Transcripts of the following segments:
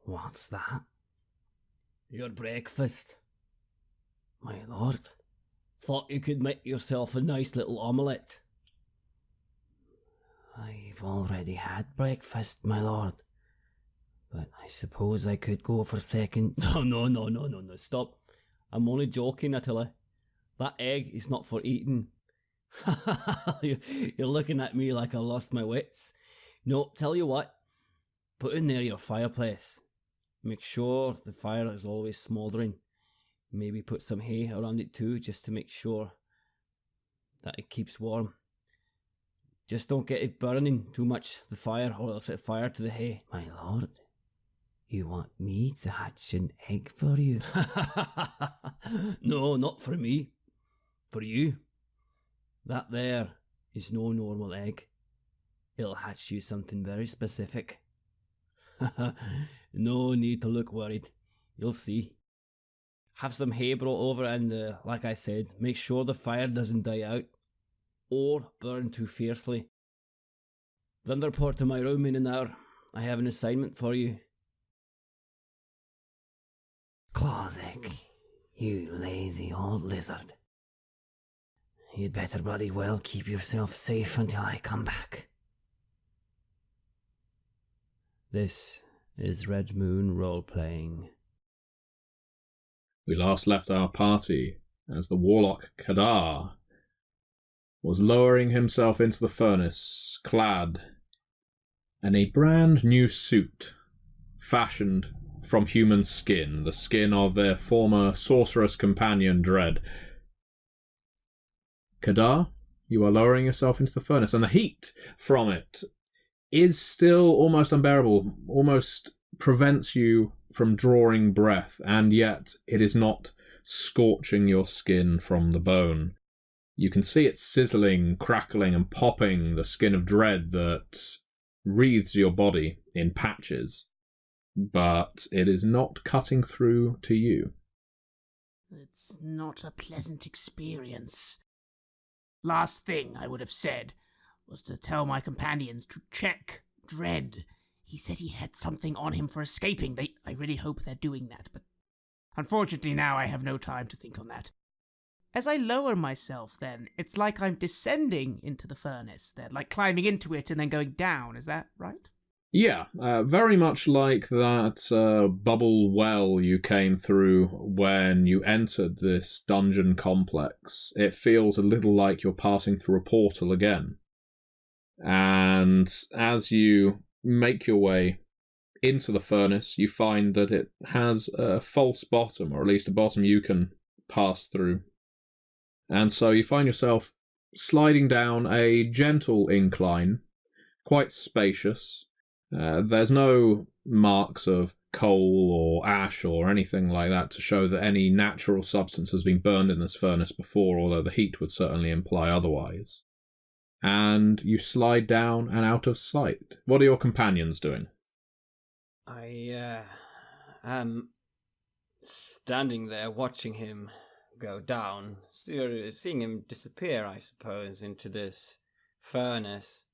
What's that? Your breakfast. My lord, thought you could make yourself a nice little omelette. I've already had breakfast, my lord. But I suppose I could go for second. No, stop. I'm only joking, Attila. That egg is not for eating. You're looking at me like I lost my wits. No, tell you what. Put in there your fireplace. Make sure the fire is always smouldering. Maybe put some hay around it too, just to make sure that it keeps warm. Just don't get it burning too much, the fire, or it'll set fire to the hay. My lord, you want me to hatch an egg for you? No, not for me. For you. That there is no normal egg. It'll hatch you something very specific. No need to look worried. You'll see. Have some hay brought over and, like I said, make sure the fire doesn't die out or burn too fiercely. Then report to my room in an hour. I have an assignment for you. Clawsick, you lazy old lizard. You'd better bloody well keep yourself safe until I come back. This is Red Moon Role-Playing. We last left our party as the warlock Kadar was lowering himself into the furnace, clad in a brand new suit, fashioned from human skin, the skin of their former sorceress companion, Dread. Kadar, you are lowering yourself into the furnace, and the heat from it is still almost unbearable, almost prevents you from drawing breath, and yet it is not scorching your skin from the bone. You can see it sizzling, crackling, and popping the skin of Dread that wreathes your body in patches, but it is not cutting through to you. It's not a pleasant experience. Last thing I would have said was to tell my companions to check Dread. He said he had something on him for escaping. I really hope they're doing that, but unfortunately now I have no time to think on that. As I lower myself, then, it's like I'm descending into the furnace, then, like climbing into it and then going down. Is that right? Yeah, very much like that bubble well you came through when you entered this dungeon complex. It feels a little like you're passing through a portal again. And as you make your way into the furnace, you find that it has a false bottom, or at least a bottom you can pass through. And so you find yourself sliding down a gentle incline, quite spacious. There's no marks of coal or ash or anything like that to show that any natural substance has been burned in this furnace before, although the heat would certainly imply otherwise. And you slide down and out of sight. What are your companions doing? I am standing there watching him go down, seeing him disappear, I suppose, into this furnace,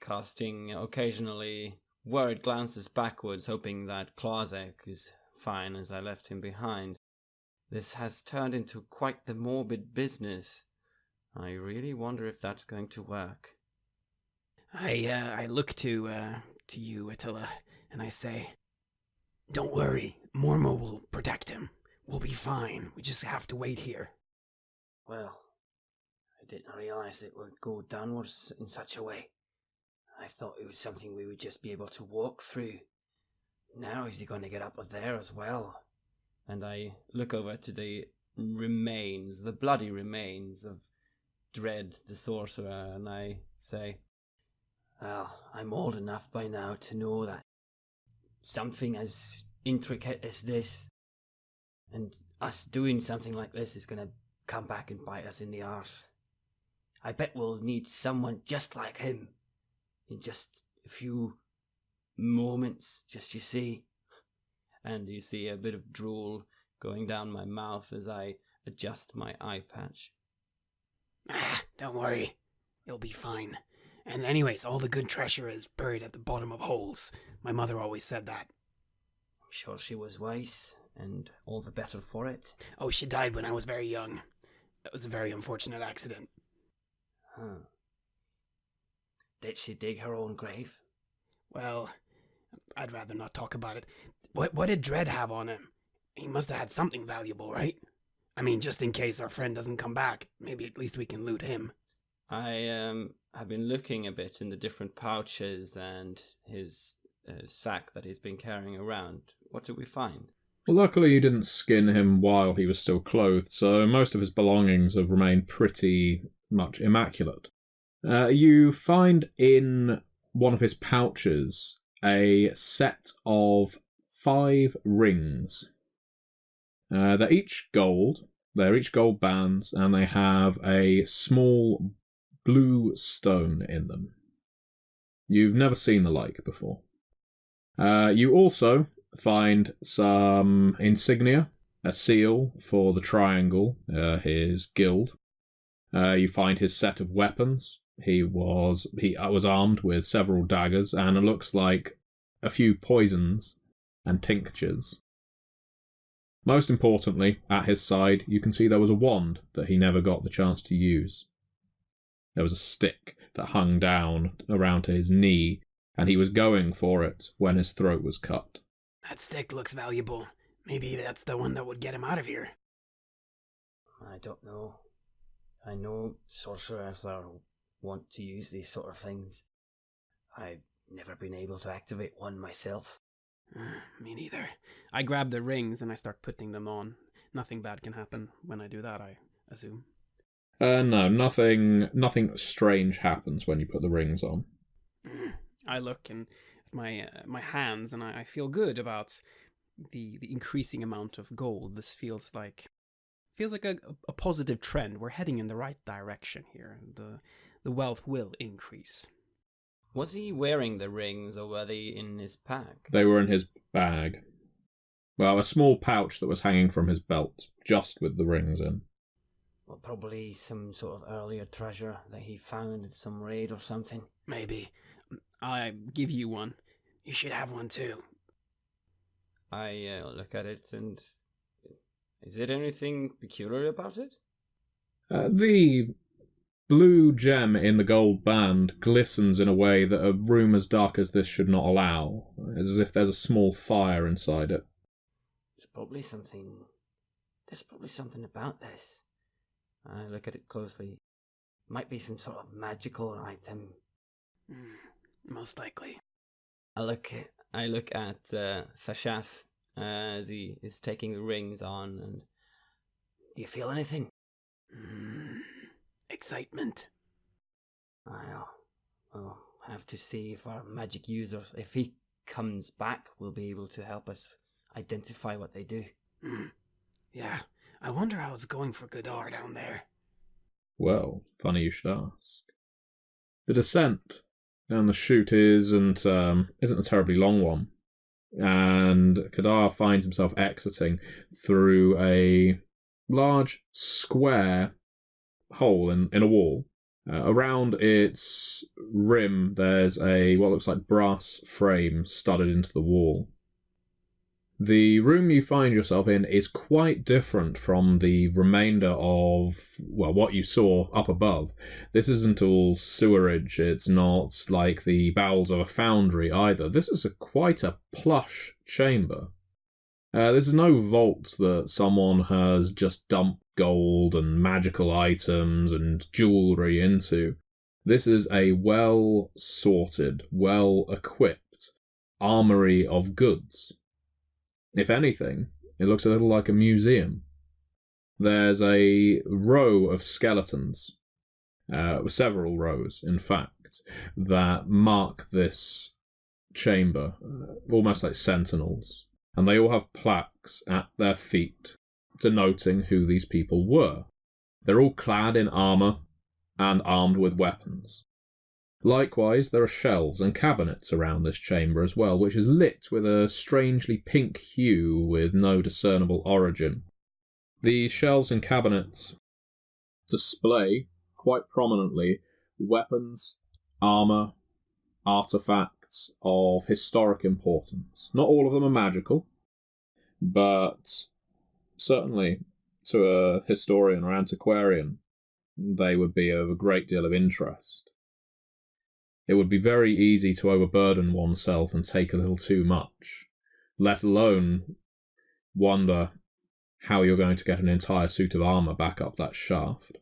casting occasionally worried glances backwards, hoping that Clawsick is fine as I left him behind. This has turned into quite the morbid business. I really wonder if that's going to work. I look to you, Attila, and I say, "Don't worry, Mormo will protect him. We'll be fine. We just have to wait here." Well, I didn't realize it would go downwards in such a way. I thought it was something we would just be able to walk through. Now is he going to get up there as well? And I look over to the remains, the bloody remains of Dread the sorcerer, and I say, "Well, I'm old enough by now to know that something as intricate as this, and us doing something like this, is going to come back and bite us in the arse. I bet we'll need someone just like him in just a few moments, just you see." And you see a bit of drool going down my mouth as I adjust my eye patch. Don't worry. You'll be fine. And anyways, all the good treasure is buried at the bottom of holes. My mother always said that. sure she was wise, and all the better for it. Oh, she died when I was very young. It was a very unfortunate accident. Huh. Did she dig her own grave? Well, I'd rather not talk about it. What did Dredd have on him? He must have had something valuable, right? I mean, just in case our friend doesn't come back, maybe at least we can loot him. I have been looking a bit in the different pouches and his sack that he's been carrying around. What did we find? Well, luckily you didn't skin him while he was still clothed, so most of his belongings have remained pretty much immaculate. You find in one of his pouches a set of 5 rings. They're each gold bands, and they have a small blue stone in them. You've never seen the like before. You also find some insignia, a seal for the triangle, his guild. You find his set of weapons. He was armed with several daggers, and it looks like a few poisons and tinctures. Most importantly, at his side, you can see there was a wand that he never got the chance to use. There was a stick that hung down around to his knee, and he was going for it when his throat was cut. That stick looks valuable. Maybe that's the one that would get him out of here. I don't know. I know sorcerers want to use these sort of things. I've never been able to activate one myself. Me neither. I grab the rings and I start putting them on. Nothing bad can happen when I do that, I assume. No, nothing strange happens when you put the rings on. I look in my hands and I feel good about the increasing amount of gold. This feels like a positive trend. We're heading in the right direction here. The wealth will increase. Was he wearing the rings, or were they in his pack? They were in his bag. Well, a small pouch that was hanging from his belt, just with the rings in. Well, probably some sort of earlier treasure that he found in some raid or something. Maybe. I give you one. You should have one too. I look at it, and is there anything peculiar about it? The blue gem in the gold band glistens in a way that a room as dark as this should not allow, as if there's a small fire inside it. There's probably something about this. I look at it closely. Might be some sort of magical item. Most likely. I look at Thashath as he is taking the rings on, and Do you feel anything? Excitement. I'll have to see if our magic users, if he comes back, will be able to help us identify what they do. Yeah, I wonder how it's going for Godar down there. Well, funny you should ask. The descent down the chute isn't a terribly long one, and Kadar finds himself exiting through a large square hole in a wall. Around its rim, there's what looks like brass frame studded into the wall. The room you find yourself in is quite different from the remainder of, what you saw up above. This isn't all sewerage. It's not like the bowels of a foundry either. This is quite a plush chamber. This is no vault that someone has just dumped gold and magical items and jewellery into. This is a well-sorted, well-equipped armoury of goods. If anything, it looks a little like a museum. There's a row of skeletons, several rows, in fact, that mark this chamber, almost like sentinels. And they all have plaques at their feet, denoting who these people were. They're all clad in armour and armed with weapons. Likewise, there are shelves and cabinets around this chamber as well, which is lit with a strangely pink hue with no discernible origin. These shelves and cabinets display, quite prominently, weapons, armour, artefacts of historic importance. Not all of them are magical. but certainly to a historian or antiquarian, they would be of a great deal of interest. It would be very easy to overburden oneself and take a little too much, let alone wonder how you're going to get an entire suit of armour back up that shaft.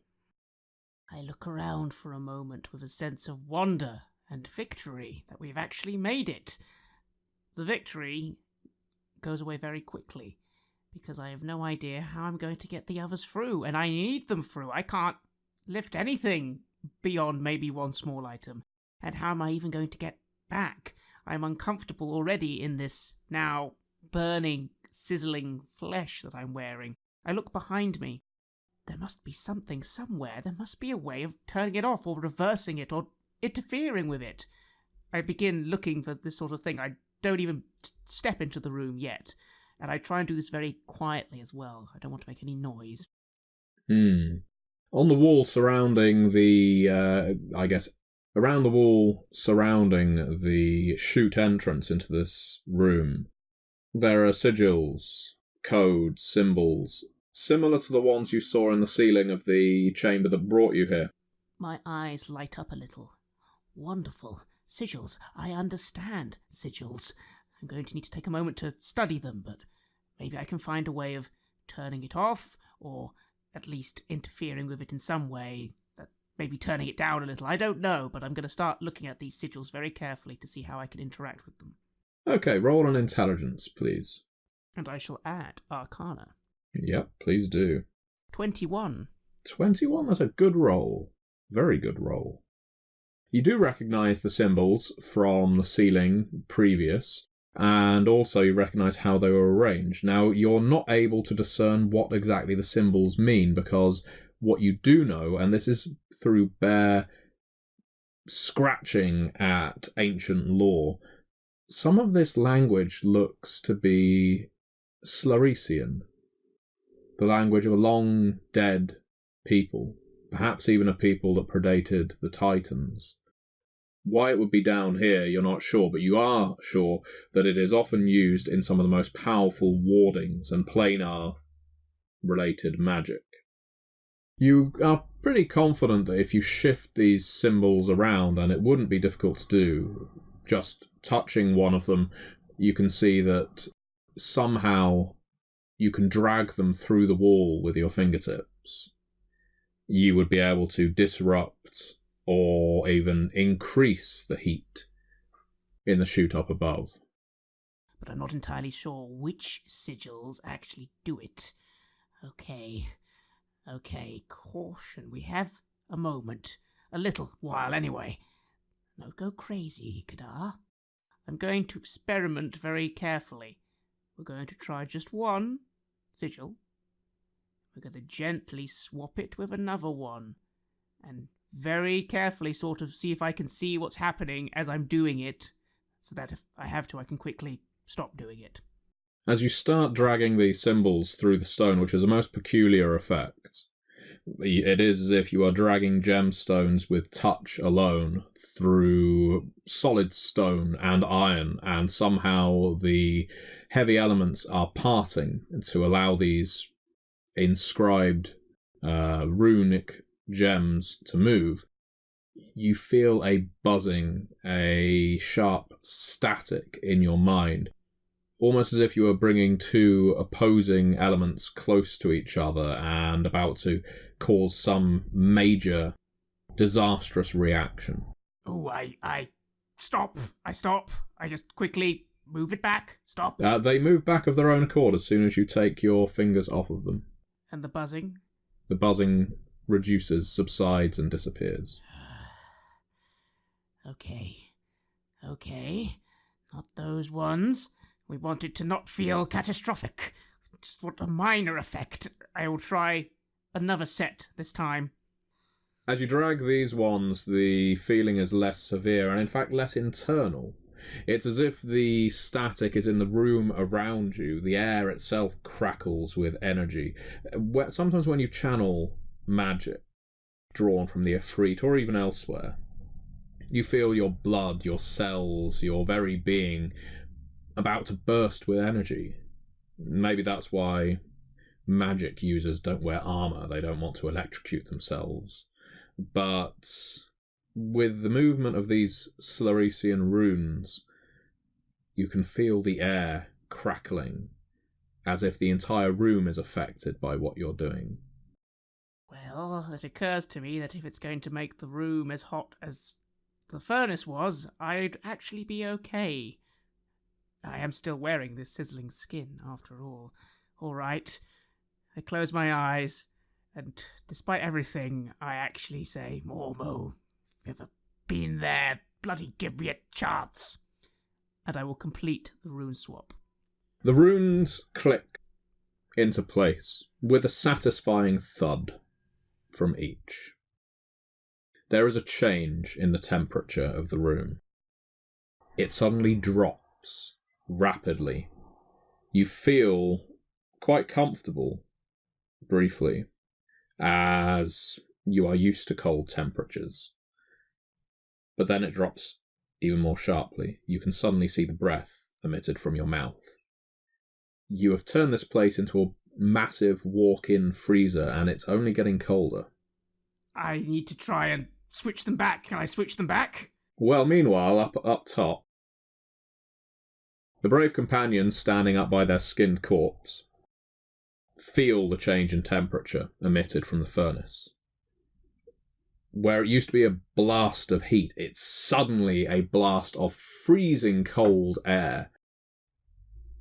I look around for a moment with a sense of wonder and victory that we've actually made it. The victory goes away very quickly, because I have no idea how I'm going to get the others through, and I need them through. I can't lift anything beyond maybe one small item. And how am I even going to get back? I'm uncomfortable already in this now burning, sizzling flesh that I'm wearing. I look behind me. There must be something somewhere. There must be a way of turning it off or reversing it or interfering with it. I begin looking for this sort of thing. I don't even step into the room yet. And I try and do this very quietly as well. I don't want to make any noise. On the wall surrounding around the wall surrounding the chute entrance into this room, there are sigils, codes, symbols, similar to the ones you saw in the ceiling of the chamber that brought you here. My eyes light up a little. Wonderful. Sigils. I understand sigils. I'm going to need to take a moment to study them, but maybe I can find a way of turning it off, or at least interfering with it in some way, maybe turning it down a little. I don't know, but I'm going to start looking at these sigils very carefully to see how I can interact with them. Okay, roll an intelligence, please. And I shall add Arcana. Yep, please do. 21. 21, that's a good roll. Very good roll. You do recognise the symbols from the ceiling previous, and also you recognise how they were arranged. Now, you're not able to discern what exactly the symbols mean, because what you do know, and this is through bare scratching at ancient lore, some of this language looks to be Sluresian, the language of a long dead people, perhaps even a people that predated the Titans. Why it would be down here, you're not sure, but you are sure that it is often used in some of the most powerful wardings and planar-related magic. You are pretty confident that if you shift these symbols around, and it wouldn't be difficult to do, just touching one of them, you can see that somehow you can drag them through the wall with your fingertips. You would be able to disrupt or even increase the heat in the chute up above. But I'm not entirely sure which sigils actually do it. Okay, caution. We have a moment. A little while, anyway. Don't go crazy, Kadar. I'm going to experiment very carefully. We're going to try just one sigil. We're going to gently swap it with another one. And very carefully sort of see if I can see what's happening as I'm doing it, so that if I have to, I can quickly stop doing it. As you start dragging these symbols through the stone, which is a most peculiar effect, it is as if you are dragging gemstones with touch alone through solid stone and iron, and somehow the heavy elements are parting to allow these inscribed runic gems to move. You feel a buzzing, a sharp static in your mind, almost as if you were bringing two opposing elements close to each other and about to cause some major, disastrous reaction. Oh, I stop. I just quickly move it back. Stop. They move back of their own accord as soon as you take your fingers off of them. And the buzzing? The buzzing reduces, subsides, and disappears. Okay. Not those ones. We want it to not feel catastrophic. Just want a minor effect. I will try another set this time. As you drag these ones, the feeling is less severe, and in fact less internal. It's as if the static is in the room around you. The air itself crackles with energy. Sometimes when you channel magic drawn from the Efreet or even elsewhere, you feel your blood, your cells, your very being about to burst with energy. Maybe that's why magic users don't wear armor. They don't want to electrocute themselves. But with the movement of these Silurician runes, you can feel the air crackling, as if the entire room is affected by what you're doing. Well, it occurs to me that if it's going to make the room as hot as the furnace was, I'd actually be okay. I am still wearing this sizzling skin, after all. All right. I close my eyes, and despite everything, I actually say, Mormo, if you've ever been there, bloody give me a chance. And I will complete the rune swap. The runes click into place with a satisfying thud from each. There is a change in the temperature of the room. It suddenly drops rapidly. You feel quite comfortable briefly, as you are used to cold temperatures. But then it drops even more sharply. You can suddenly see the breath emitted from your mouth. You have turned this place into a massive walk-in freezer, and it's only getting colder. I need to try and switch them back. Can I switch them back? Well, meanwhile, up top, the brave companions standing up by their skinned corpse feel the change in temperature emitted from the furnace. Where it used to be a blast of heat, it's suddenly a blast of freezing cold air,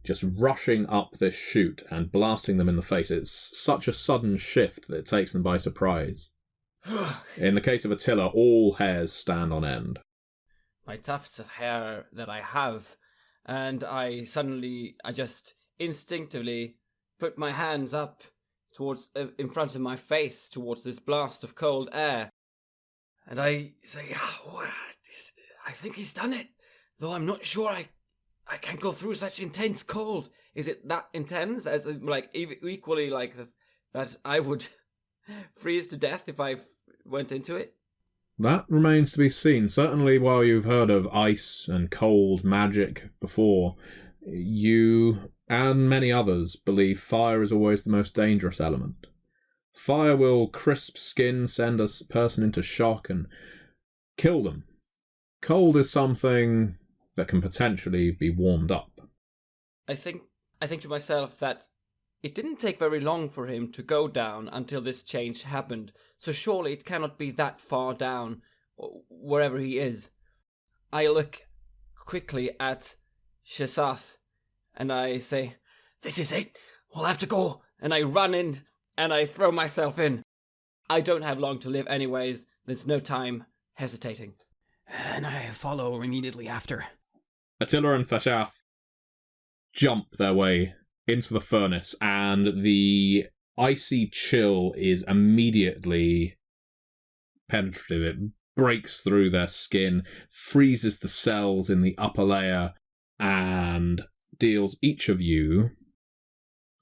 just rushing up this chute and blasting them in the face. It's such a sudden shift that it takes them by surprise. In the case of Attila, all hairs stand on end. My tufts of hair that I have, and I just instinctively put my hands up towards, in front of my face, towards this blast of cold air. And I say, I think he's done it, though I'm not sure I can't go through such intense cold. Is it that intense? As equally that I would freeze to death if I went into it? That remains to be seen. Certainly, while you've heard of ice and cold magic before, you and many others believe fire is always the most dangerous element. Fire will crisp skin, send a person into shock, and kill them. Cold is something that can potentially be warmed up. I think to myself that it didn't take very long for him to go down until this change happened, so surely it cannot be that far down, wherever he is. I look quickly at Shesath, and I say, "This is it, we'll have to go," and I run in, and I throw myself in. I don't have long to live anyways, there's no time hesitating. And I follow immediately after. Attila and Thashath jump their way into the furnace, and the icy chill is immediately penetrative. It breaks through their skin, freezes the cells in the upper layer, and deals each of you...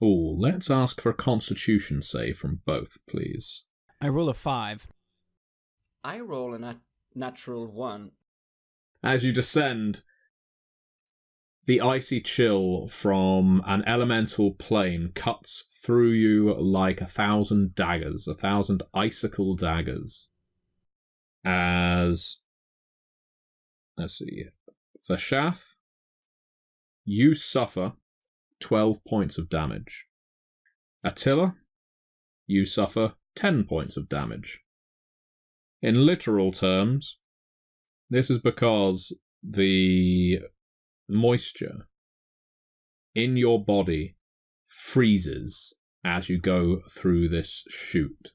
Oh, let's ask for a constitution save from both, please. I roll a 5. I roll a natural 1. As you descend, the icy chill from an elemental plane cuts through you like 1,000 daggers, 1,000 icicle daggers. As, let's see, Thashath, you suffer 12 points of damage. Attila, you suffer 10 points of damage. In literal terms, this is because the moisture in your body freezes as you go through this chute.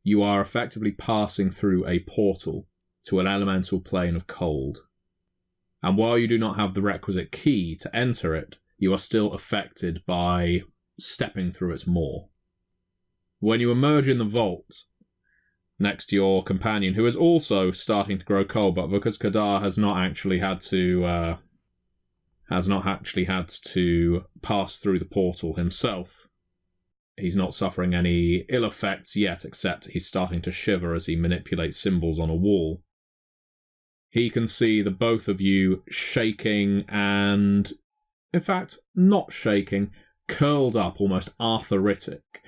You are effectively passing through a portal to an elemental plane of cold. And while you do not have the requisite key to enter it, you are still affected by stepping through its maw. When you emerge in the vault, next to your companion, who is also starting to grow cold, but because Kadar has not actually had to pass through the portal himself, he's not suffering any ill effects yet, except he's starting to shiver as he manipulates symbols on a wall. He can see the both of you shaking and, in fact, not shaking, curled up, almost arthritic,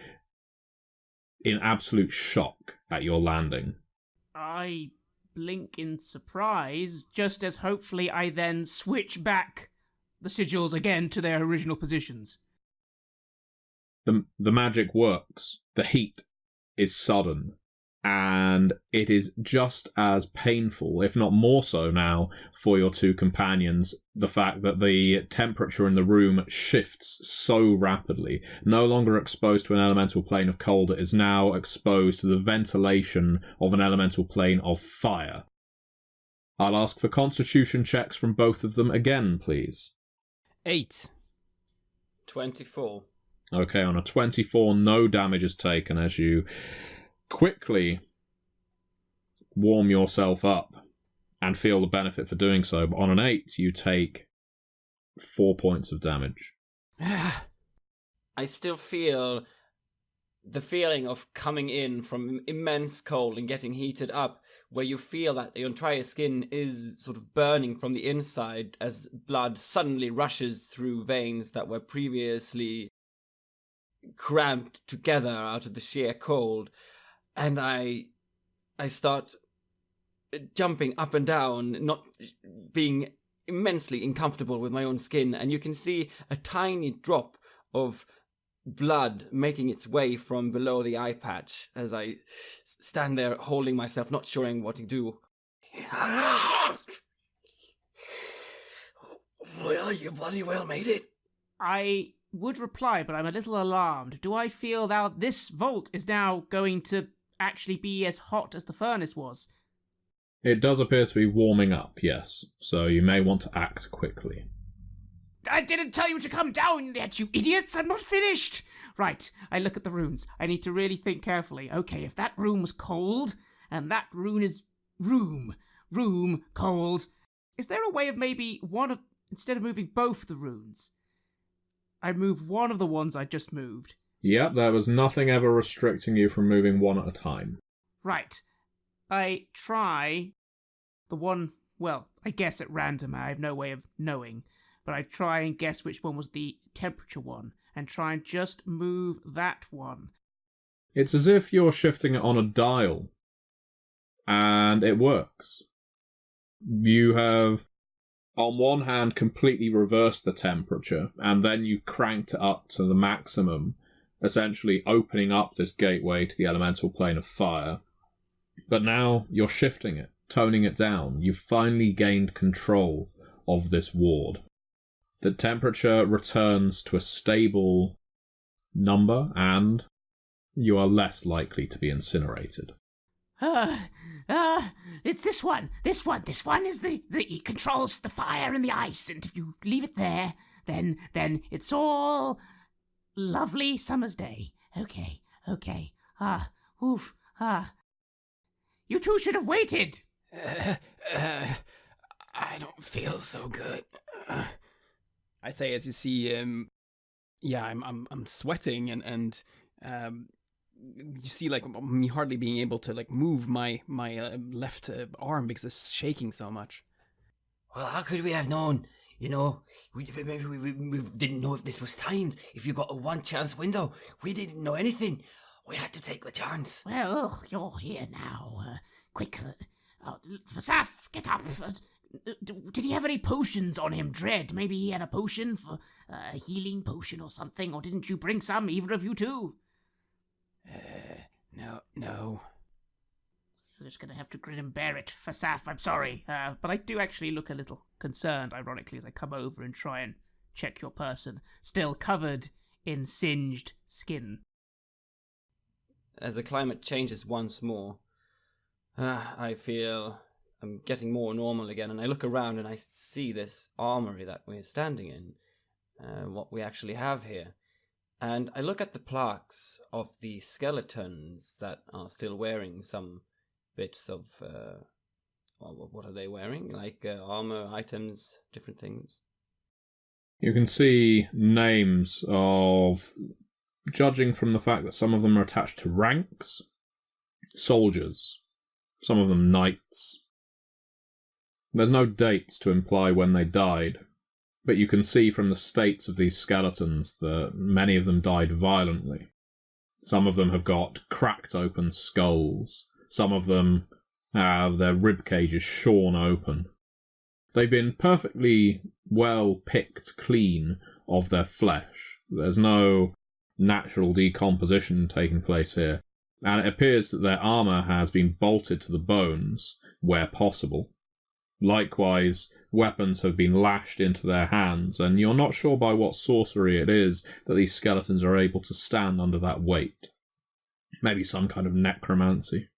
in absolute shock at your landing. I blink in surprise, just as hopefully I then switch back the sigils again to their original positions. The magic works. The heat is sudden, and it is just as painful, if not more so now, for your two companions, the fact that the temperature in the room shifts so rapidly. No longer exposed to an elemental plane of cold, it is now exposed to the ventilation of an elemental plane of fire. I'll ask for constitution checks from both of them again, please. 8. 24. Okay, on a 24, no damage is taken as you quickly warm yourself up and feel the benefit for doing so. But on an 8, you take 4 points of damage. I still feel the feeling of coming in from immense cold and getting heated up, where you feel that your entire skin is sort of burning from the inside as blood suddenly rushes through veins that were previously cramped together out of the sheer cold. And I start jumping up and down, not being immensely uncomfortable with my own skin, and you can see a tiny drop of blood making its way from below the eye patch as I stand there holding myself, not sure what to do. Well, you bloody well made it. I would reply, but I'm a little alarmed. Do I feel that this vault is now going to actually be as hot as the furnace was? It does appear to be warming up, yes, so you may want to act quickly. I didn't tell you to come down yet, you idiots! I'm not finished! Right, I look at the runes. I need to really think carefully. Okay, if that room was cold, and that rune is room, cold, is there a way of maybe instead of moving both the runes, I move one of the ones I just moved? Yep, there was nothing ever restricting you from moving one at a time. Right. I try the one, well, I guess at random, I have no way of knowing, but I try and guess which one was the temperature one, and try and just move that one. It's as if you're shifting it on a dial, and it works. You have, on one hand, completely reversed the temperature, and then you cranked it up to the maximum, essentially opening up this gateway to the elemental plane of fire. But now you're shifting it, toning it down. You've finally gained control of this ward. The temperature returns to a stable number, and you are less likely to be incinerated. It's this one. This one is it controls the fire and the ice, and if you leave it there, then it's all lovely summer's day. Okay. You two should have waited. I don't feel so good. I say as you see, I'm sweating and you see like me hardly being able to like move my left arm because it's shaking so much. Well, how could we have known? You know, we didn't know if this was timed. If you got a one-chance window, we didn't know anything. We had to take the chance. Well, you're here now. Quick, Vasaf, get up. Did he have any potions on him, Dread? Maybe he had a potion, for a healing potion or something, or didn't you bring some, either of you two? No. You're just going to have to grin and bear it, Vasaf, I'm sorry. But I do actually look a little concerned, ironically, as I come over and try and check your person, still covered in singed skin. As the climate changes once more, I feel I'm getting more normal again, and I look around and I see this armory that we're standing in, what we actually have here. And I look at the plaques of the skeletons that are still wearing some bits of, what are they wearing? Like armor items, different things. You can see names of, judging from the fact that some of them are attached to ranks, soldiers, some of them knights. There's no dates to imply when they died, But you can see from the states of these skeletons that many of them died violently. Some of them have got cracked open skulls. Some of them have their rib cages shorn open. They've been perfectly well picked clean of their flesh. There's no natural decomposition taking place here. And it appears that their armour has been bolted to the bones where possible. Likewise, weapons have been lashed into their hands, and you're not sure by what sorcery it is that these skeletons are able to stand under that weight. Maybe some kind of necromancy.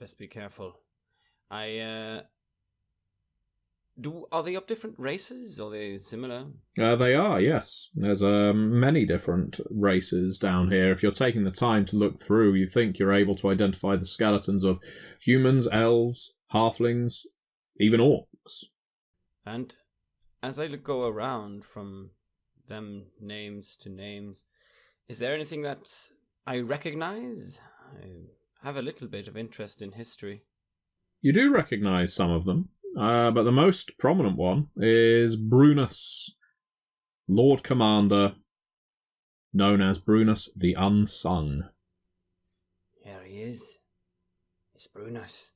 Best be careful. Are they of different races? Are they similar? They are, yes. There's many different races down here. If you're taking the time to look through, you think you're able to identify the skeletons of humans, elves, halflings, even orcs. And as I go around from them names to names, is there anything that I recognize? I have a little bit of interest in history. You do recognize some of them. But the most prominent one is Brunus, Lord Commander, known as Brunus the Unsung. Here he is. It's Brunus.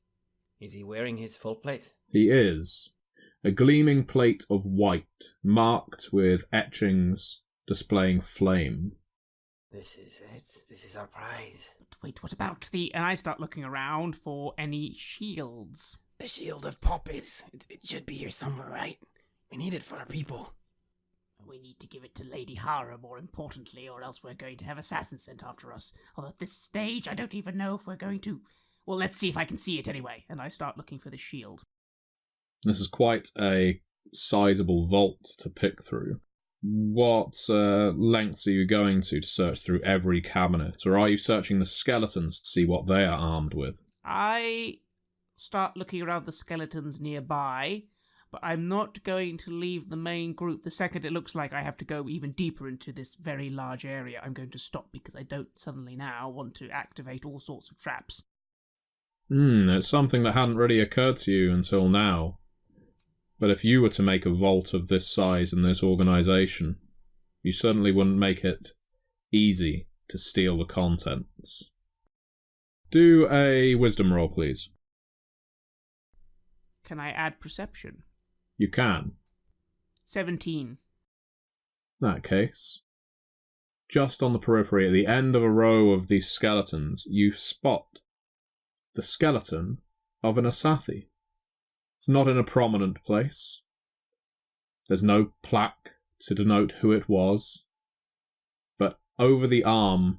Is he wearing his full plate? He is. A gleaming plate of white, marked with etchings displaying flame. This is it. This is our prize. Wait, what about the... And I start looking around for any shields. The shield of poppies. It should be here somewhere, right? We need it for our people. We need to give it to Lady Hara, more importantly, or else we're going to have assassins sent after us. Although at this stage, I don't even know if we're going to... Well, let's see if I can see it anyway. And I start looking for the shield. This is quite a sizable vault to pick through. What lengths are you going to search through every cabinet? Or are you searching the skeletons to see what they are armed with? I start looking around the skeletons nearby, but I'm not going to leave the main group. The second it looks like I have to go even deeper into this very large area, I'm going to stop because I don't suddenly now want to activate all sorts of traps. It's something that hadn't really occurred to you until now. But if you were to make a vault of this size in this organisation, you certainly wouldn't make it easy to steal the contents. Do a wisdom roll, please. Can I add perception? You can. 17. In that case, just on the periphery, at the end of a row of these skeletons, you spot the skeleton of an Asathi. It's not in a prominent place. There's no plaque to denote who it was. But over the arm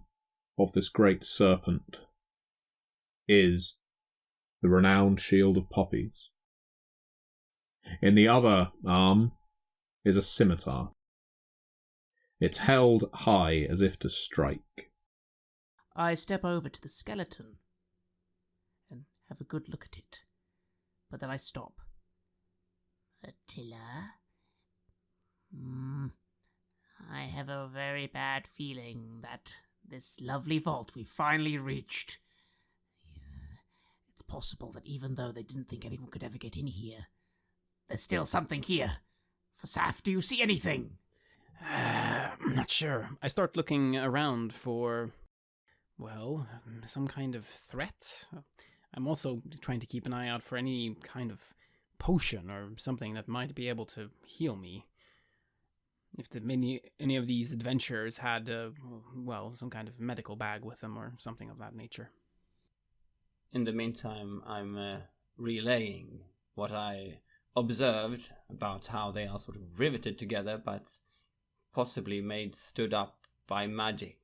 of this great serpent is the renowned shield of poppies. In the other arm is a scimitar. It's held high as if to strike. I step over to the skeleton and have a good look at it. But then I stop. Attila? I have a very bad feeling that this lovely vault we've finally reached... It's possible that even though they didn't think anyone could ever get in here, there's still something here. Fasaf, do you see anything? I'm not sure. I start looking around for, well, some kind of threat. I'm also trying to keep an eye out for any kind of potion or something that might be able to heal me. If any of these adventurers had, some kind of medical bag with them or something of that nature. In the meantime, I'm relaying what I observed about how they are sort of riveted together, but possibly stood up by magic.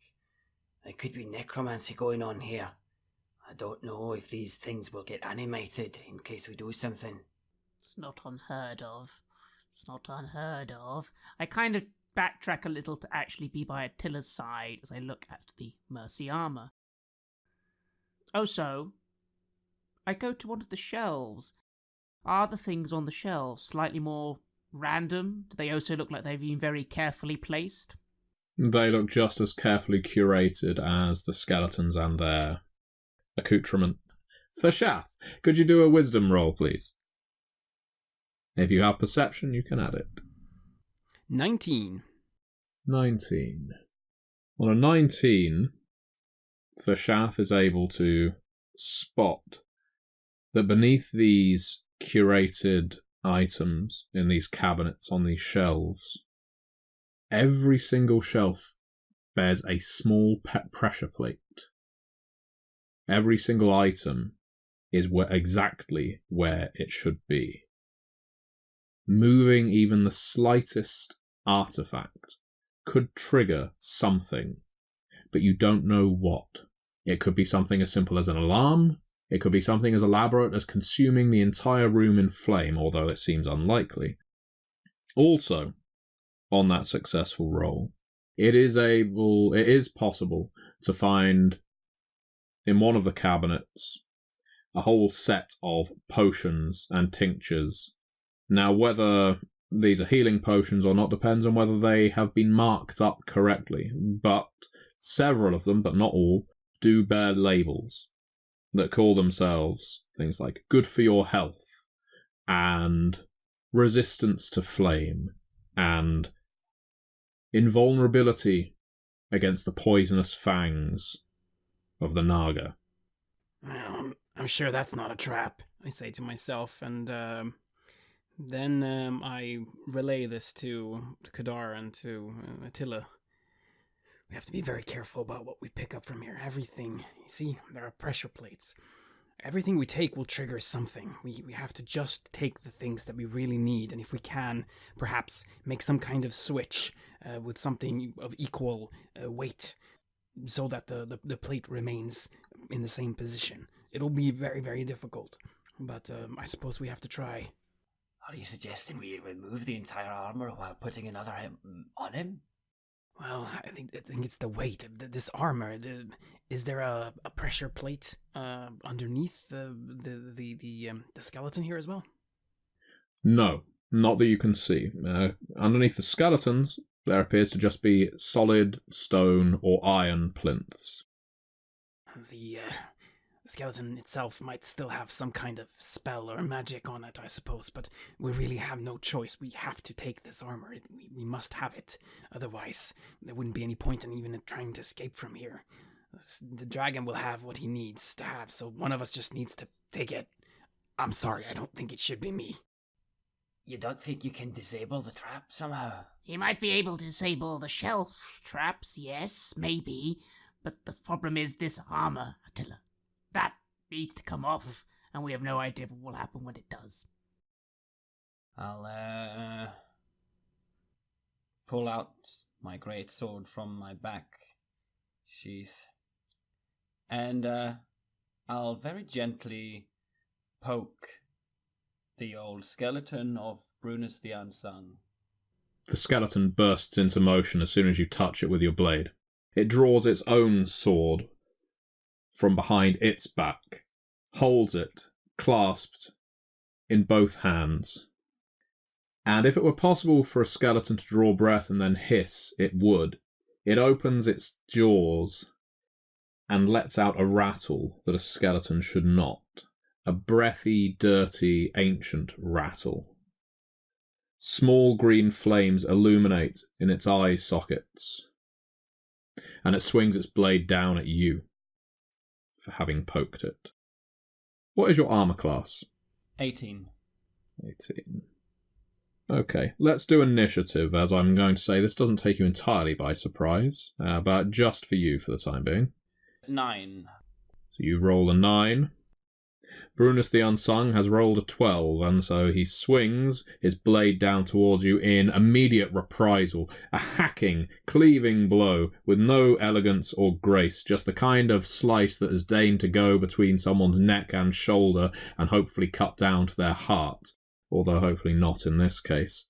There could be necromancy going on here. I don't know if these things will get animated in case we do something. It's not unheard of. It's not unheard of. I kind of backtrack a little to actually be by Attila's side as I look at the Mercy armor. Also, I go to one of the shelves. Are the things on the shelves slightly more random? Do they also look like they've been very carefully placed? They look just as carefully curated as the skeletons and their accoutrement. Fashath, could you do a wisdom roll, please? If you have perception, you can add it. 19. 19. On a 19, Thashath is able to spot that beneath these curated items in these cabinets on these shelves, every single shelf bears a small pressure plate. Every single item is exactly where it should be. Moving even the slightest artifact could trigger something, but you don't know what. It could be something as simple as an alarm. It could be something as elaborate as consuming the entire room in flame, although it seems unlikely. Also, on that successful roll, it is possible to find in one of the cabinets a whole set of potions and tinctures. Now, whether these are healing potions or not depends on whether they have been marked up correctly, but several of them, but not all, do bear labels that call themselves things like good for your health, and resistance to flame, and invulnerability against the poisonous fangs of the Naga. Well, I'm sure that's not a trap, I say to myself, and then I relay this to Kadar and to Attila. We have to be very careful about what we pick up from here. Everything, you see, there are pressure plates. Everything we take will trigger something. We have to just take the things that we really need, and if we can, perhaps make some kind of switch with something of equal weight, so that the plate remains in the same position. It'll be very, very difficult, but I suppose we have to try. Are you suggesting we remove the entire armor while putting another on him? Well, I think it's the weight. This armor. Is there a pressure plate underneath the skeleton here as well? No, not that you can see. Underneath the skeletons, there appears to just be solid stone or iron plinths. The skeleton itself might still have some kind of spell or magic on it, I suppose, but we really have no choice. We have to take this armor. We must have it. Otherwise, there wouldn't be any point in even trying to escape from here. The dragon will have what he needs to have, so one of us just needs to take it. I'm sorry, I don't think it should be me. You don't think you can disable the trap somehow? He might be able to disable the shelf traps, yes, maybe, but the problem is this armor, Attila. That needs to come off, and we have no idea what will happen when it does. I'll pull out my great sword from my back sheath, and I'll very gently poke the old skeleton of Brunus the Unsung. The skeleton bursts into motion as soon as you touch it with your blade. It draws its own sword from behind its back, holds it clasped in both hands. And if it were possible for a skeleton to draw breath and then hiss, it would. It opens its jaws and lets out a rattle that a skeleton should not. A breathy, dirty, ancient rattle. Small green flames illuminate in its eye sockets, and it swings its blade down at you for having poked it. What is your armor class? 18. 18. Okay, let's do initiative, as I'm going to say this doesn't take you entirely by surprise, but just for you for the time being. 9. So you roll a 9. Brunus the Unsung has rolled a 12, and so he swings his blade down towards you in immediate reprisal. A hacking, cleaving blow with no elegance or grace, just the kind of slice that has deigned to go between someone's neck and shoulder and hopefully cut down to their heart, although hopefully not in this case.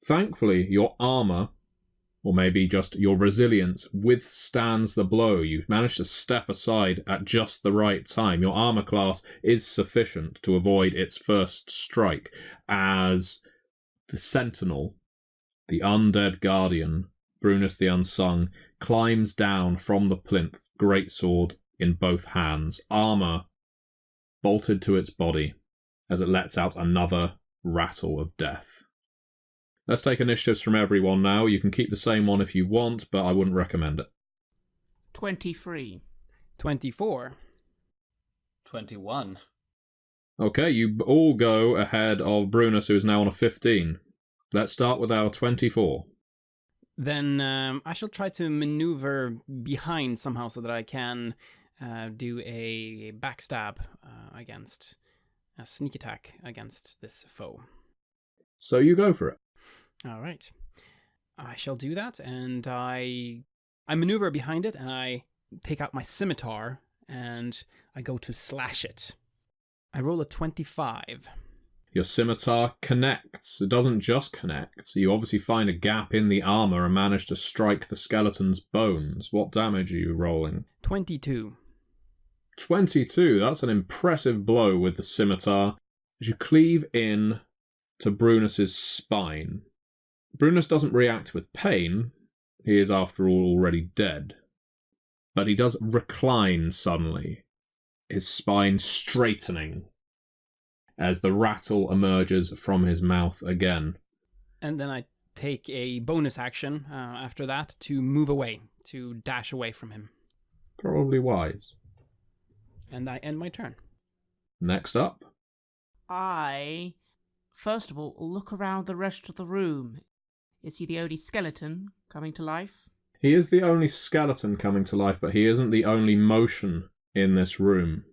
Thankfully, your armour, or maybe just your resilience, withstands the blow. You manage to step aside at just the right time. Your armour class is sufficient to avoid its first strike, as the sentinel, the undead guardian, Brunus the Unsung, climbs down from the plinth, greatsword in both hands, armour bolted to its body, as it lets out another rattle of death. Let's take initiatives from everyone now. You can keep the same one if you want, but I wouldn't recommend it. 23. 24. 21. Okay, you all go ahead of Brunus, who is now on a 15. Let's start with our 24. Then I shall try to maneuver behind somehow so that I can do a backstab against a sneak attack against this foe. So you go for it. All right. I shall do that, and I maneuver behind it, and I take out my scimitar, and I go to slash it. I roll a 25. Your scimitar connects. It doesn't just connect. You obviously find a gap in the armour and manage to strike the skeleton's bones. What damage are you rolling? 22. 22. That's an impressive blow with the scimitar as you cleave in to Brunus's spine. Brunus doesn't react with pain. He is, after all, already dead. But he does recline suddenly, his spine straightening as the rattle emerges from his mouth again. And then I take a bonus action after that to move away, to dash away from him. Probably wise. And I end my turn. Next up. I, first of all, look around the rest of the room. Is he the only skeleton coming to life? He is the only skeleton coming to life, but he isn't the only motion in this room.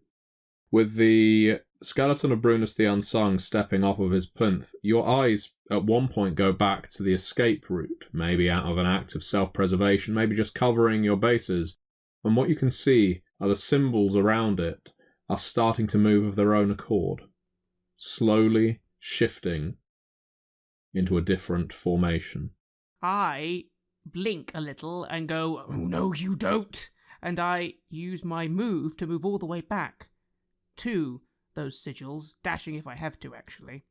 With the skeleton of Brunus the Unsung stepping off of his plinth, your eyes at one point go back to the escape route, maybe out of an act of self-preservation, maybe just covering your bases, and what you can see are the symbols around it are starting to move of their own accord, slowly shifting into a different formation. I blink a little and go, "Oh no, you don't!" And I use my move to move all the way back to those sigils, dashing if I have to, actually.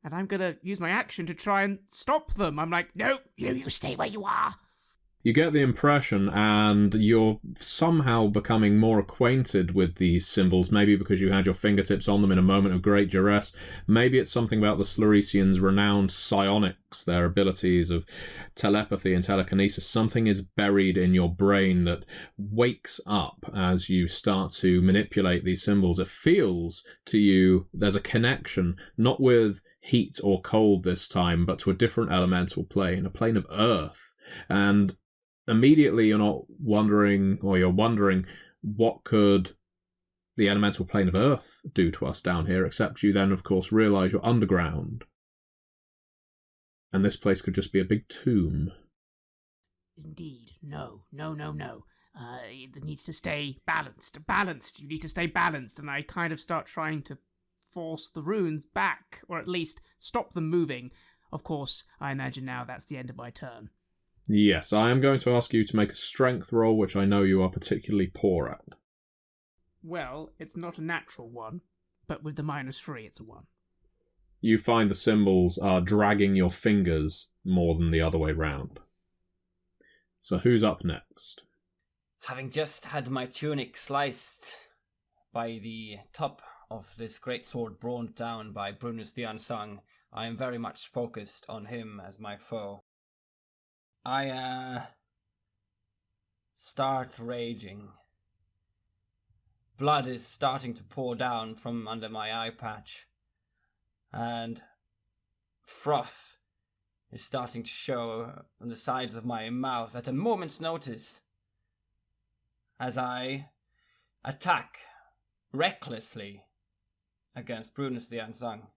And I'm going to use my action to try and stop them. I'm like, no, you stay where you are. You get the impression, and you're somehow becoming more acquainted with these symbols, maybe because you had your fingertips on them in a moment of great duress. Maybe it's something about the Sluresians' renowned psionics, their abilities of telepathy and telekinesis. Something is buried in your brain that wakes up as you start to manipulate these symbols. It feels to you there's a connection, not with heat or cold this time, but to a different elemental plane, a plane of earth. And immediately you're not wondering, or you're wondering, what could the elemental plane of earth do to us down here, except you then, of course, realise you're underground. And this place could just be a big tomb. Indeed. No. It needs to stay balanced. You need to stay balanced. And I kind of start trying to force the runes back, or at least stop them moving. Of course, I imagine now that's the end of my turn. Yes, I am going to ask you to make a strength roll, which I know you are particularly poor at. Well, it's not a natural one, but with the -3, it's a 1. You find the symbols are dragging your fingers more than the other way round. So who's up next? Having just had my tunic sliced by the top of this great sword brought down by Brunus the Unsung, I am very much focused on him as my foe. I start raging. Blood is starting to pour down from under my eye patch, and froth is starting to show on the sides of my mouth at a moment's notice as I attack recklessly against Brunus the Unsung.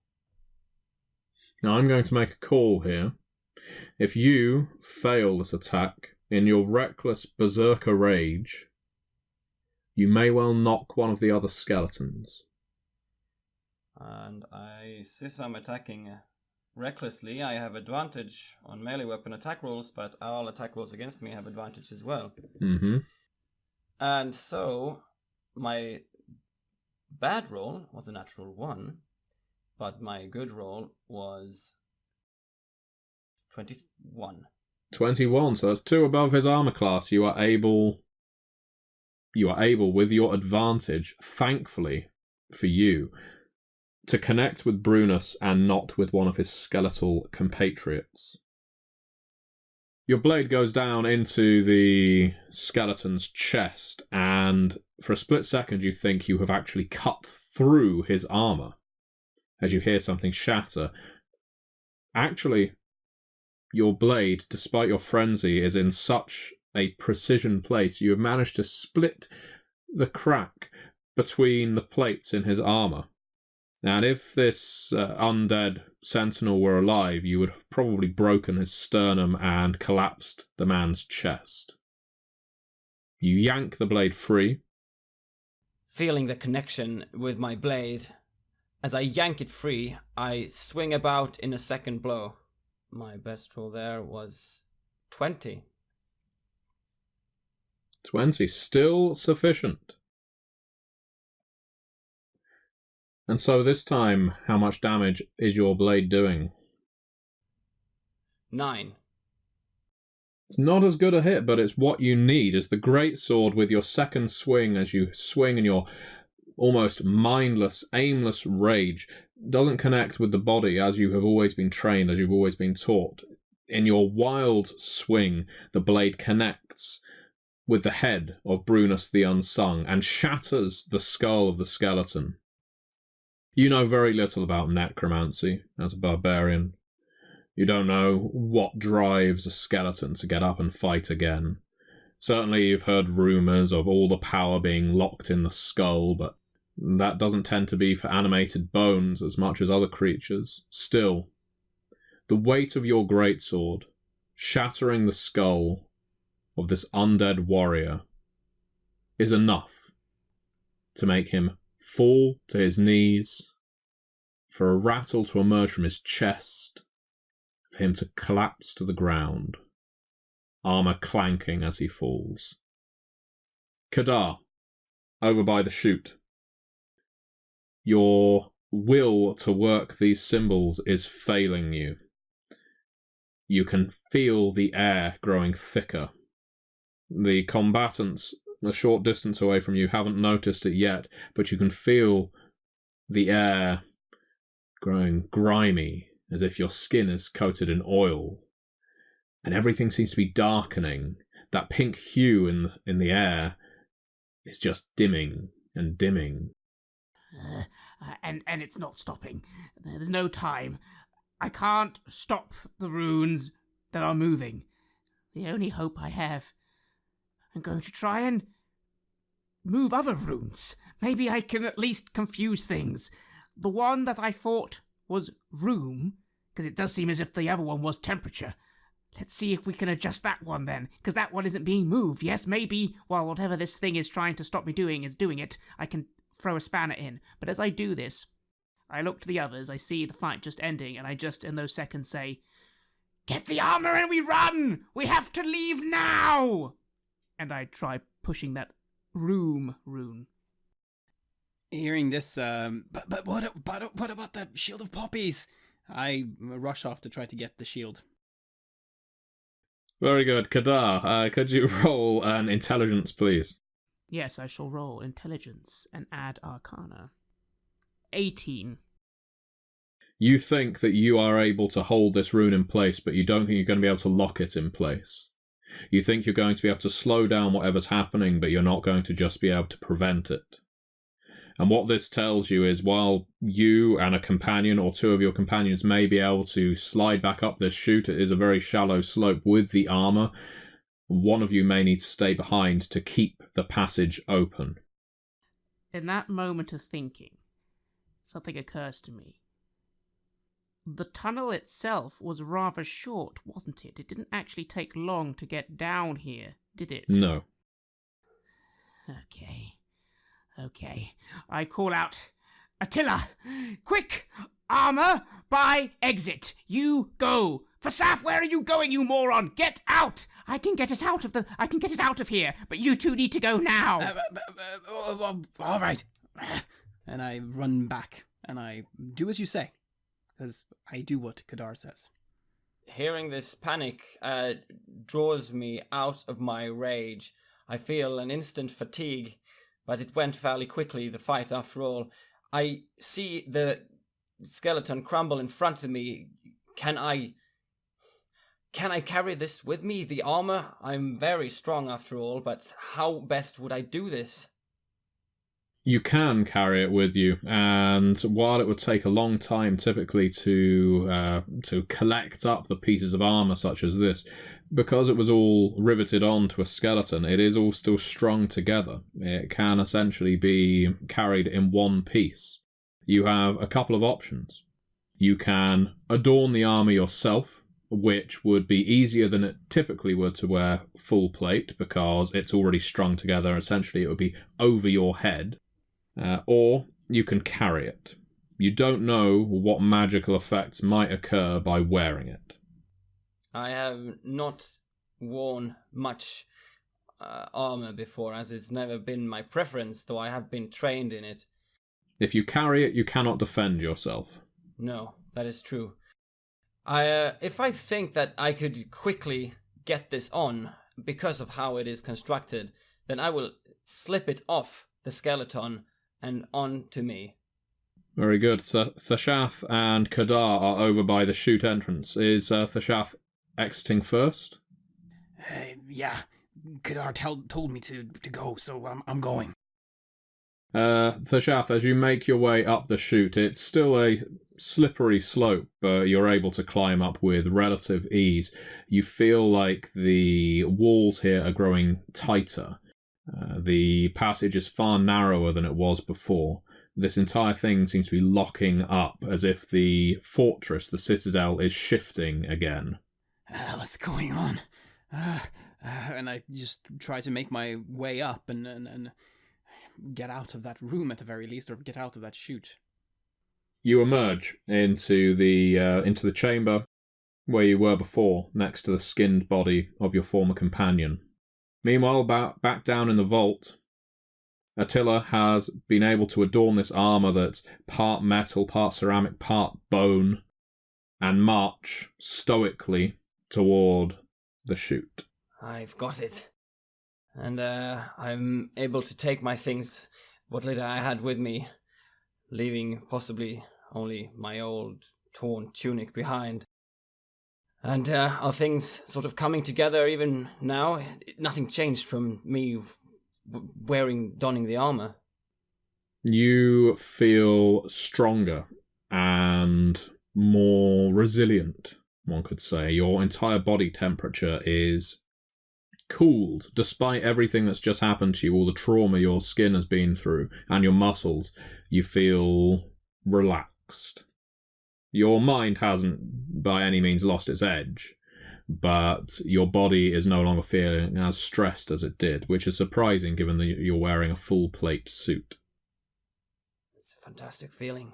Now I'm going to make a call here. If you fail this attack in your reckless berserker rage, you may well knock one of the other skeletons. And since I'm attacking recklessly, I have advantage on melee weapon attack rolls, but all attack rolls against me have advantage as well. Mm-hmm. And so, my bad roll was a natural 1, but my good roll was 21. 21, so that's 2 above his armor class. You are able, with your advantage, thankfully for you, to connect with Brunus and not with one of his skeletal compatriots. Your blade goes down into the skeleton's chest, and for a split second you think you have actually cut through his armour as you hear something shatter. Actually, your blade, despite your frenzy, is in such a precision place you have managed to split the crack between the plates in his armour. And if this undead sentinel were alive, you would have probably broken his sternum and collapsed the man's chest. You yank the blade free. Feeling the connection with my blade, as I yank it free, I swing about in a second blow. My best roll there was 20. 20, still sufficient. And so this time, how much damage is your blade doing? 9. It's not as good a hit, but it's what you need. As the greatsword with your second swing, as you swing in your almost mindless, aimless rage, doesn't connect with the body as you have always been trained, as you've always been taught. In your wild swing, the blade connects with the head of Brunus the Unsung and shatters the skull of the skeleton. You know very little about necromancy as a barbarian. You don't know what drives a skeleton to get up and fight again. Certainly you've heard rumours of all the power being locked in the skull, but that doesn't tend to be for animated bones as much as other creatures. Still, the weight of your greatsword, shattering the skull of this undead warrior, is enough to make him fall to his knees, for a rattle to emerge from his chest, for him to collapse to the ground, armour clanking as he falls. Kadar, over by the chute. Your will to work these symbols is failing you. You can feel the air growing thicker. The combatants a short distance away from you haven't noticed it yet, but you can feel the air growing grimy, as if your skin is coated in oil. And everything seems to be darkening. That pink hue in the air is just dimming and dimming. And it's not stopping. There's no time. I can't stop the runes that are moving. The only hope I have. I'm going to try and move other runes. Maybe I can at least confuse things. The one that I thought was room, because it does seem as if the other one was temperature. Let's see if we can adjust that one then, because that one isn't being moved. Yes, maybe while whatever this thing is trying to stop me doing is doing it, I can throw a spanner in. But as I do this, I look to the others, I see the fight just ending, and I just in those seconds say, "Get the armor and we run! We have to leave now!" And I try pushing that room rune. Hearing this, but what about the shield of poppies? I rush off to try to get the shield. Very good. Kadar, could you roll an intelligence, please? Yes, I shall roll intelligence and add arcana. 18. You think that you are able to hold this rune in place, but you don't think you're going to be able to lock it in place. You think you're going to be able to slow down whatever's happening, but you're not going to just be able to prevent it. And what this tells you is while you and a companion or two of your companions may be able to slide back up this chute, it is a very shallow slope with the armour. One of you may need to stay behind to keep the passage open. In that moment of thinking, something occurs to me. The tunnel itself was rather short, wasn't it? It didn't actually take long to get down here, did it? No. Okay. I call out, "Attila! Quick! Armor by exit! You go! Fasaf, where are you going, you moron? Get out! I can get it out of here, but you two need to go now!" All right. And I run back, and I do as you say, because I do what Kadar says. Hearing this panic draws me out of my rage. I feel an instant fatigue, but it went fairly quickly, the fight after all. I see the skeleton crumble in front of me. Can I can I carry this with me, the armor? I'm very strong after all, but how best would I do this? You can carry it with you, and while it would take a long time typically to collect up the pieces of armor such as this, because it was all riveted onto a skeleton, it is all still strung together. It can essentially be carried in one piece. You have a couple of options. You can adorn the armor yourself, which would be easier than it typically would to wear full plate because it's already strung together. Essentially, it would be over your head. Or you can carry it. You don't know what magical effects might occur by wearing it. I have not worn much armor before, as it's never been my preference, though I have been trained in it. If you carry it, you cannot defend yourself. No, that is true. If I think that I could quickly get this on because of how it is constructed, then I will slip it off the skeleton and on to me. Very good. So Thashath and Kadar are over by the chute entrance. Is Thashath exiting first? Yeah, Kadar told me to go, so I'm going. Thashath, as you make your way up the chute, it's still a slippery slope, but you're able to climb up with relative ease. You feel like the walls here are growing tighter. The passage is far narrower than it was before. This entire thing seems to be locking up, as if the fortress, the citadel, is shifting again. What's going on? And I just try to make my way up and get out of that room at the very least, or get out of that chute. You emerge into the chamber where you were before, next to the skinned body of your former companion. Meanwhile, back down in the vault, Attila has been able to adorn this armour that's part metal, part ceramic, part bone, and march stoically toward the chute. I've got it. And I'm able to take my things, what little I had with me, leaving possibly only my old torn tunic behind. And are things sort of coming together even now? Nothing changed from me donning the armor. You feel stronger and more resilient, one could say. Your entire body temperature is cooled, despite everything that's just happened to you, all the trauma your skin has been through, and your muscles. You feel relaxed. Your mind hasn't by any means lost its edge, but your body is no longer feeling as stressed as it did, which is surprising given that you're wearing a full plate suit. It's a fantastic feeling.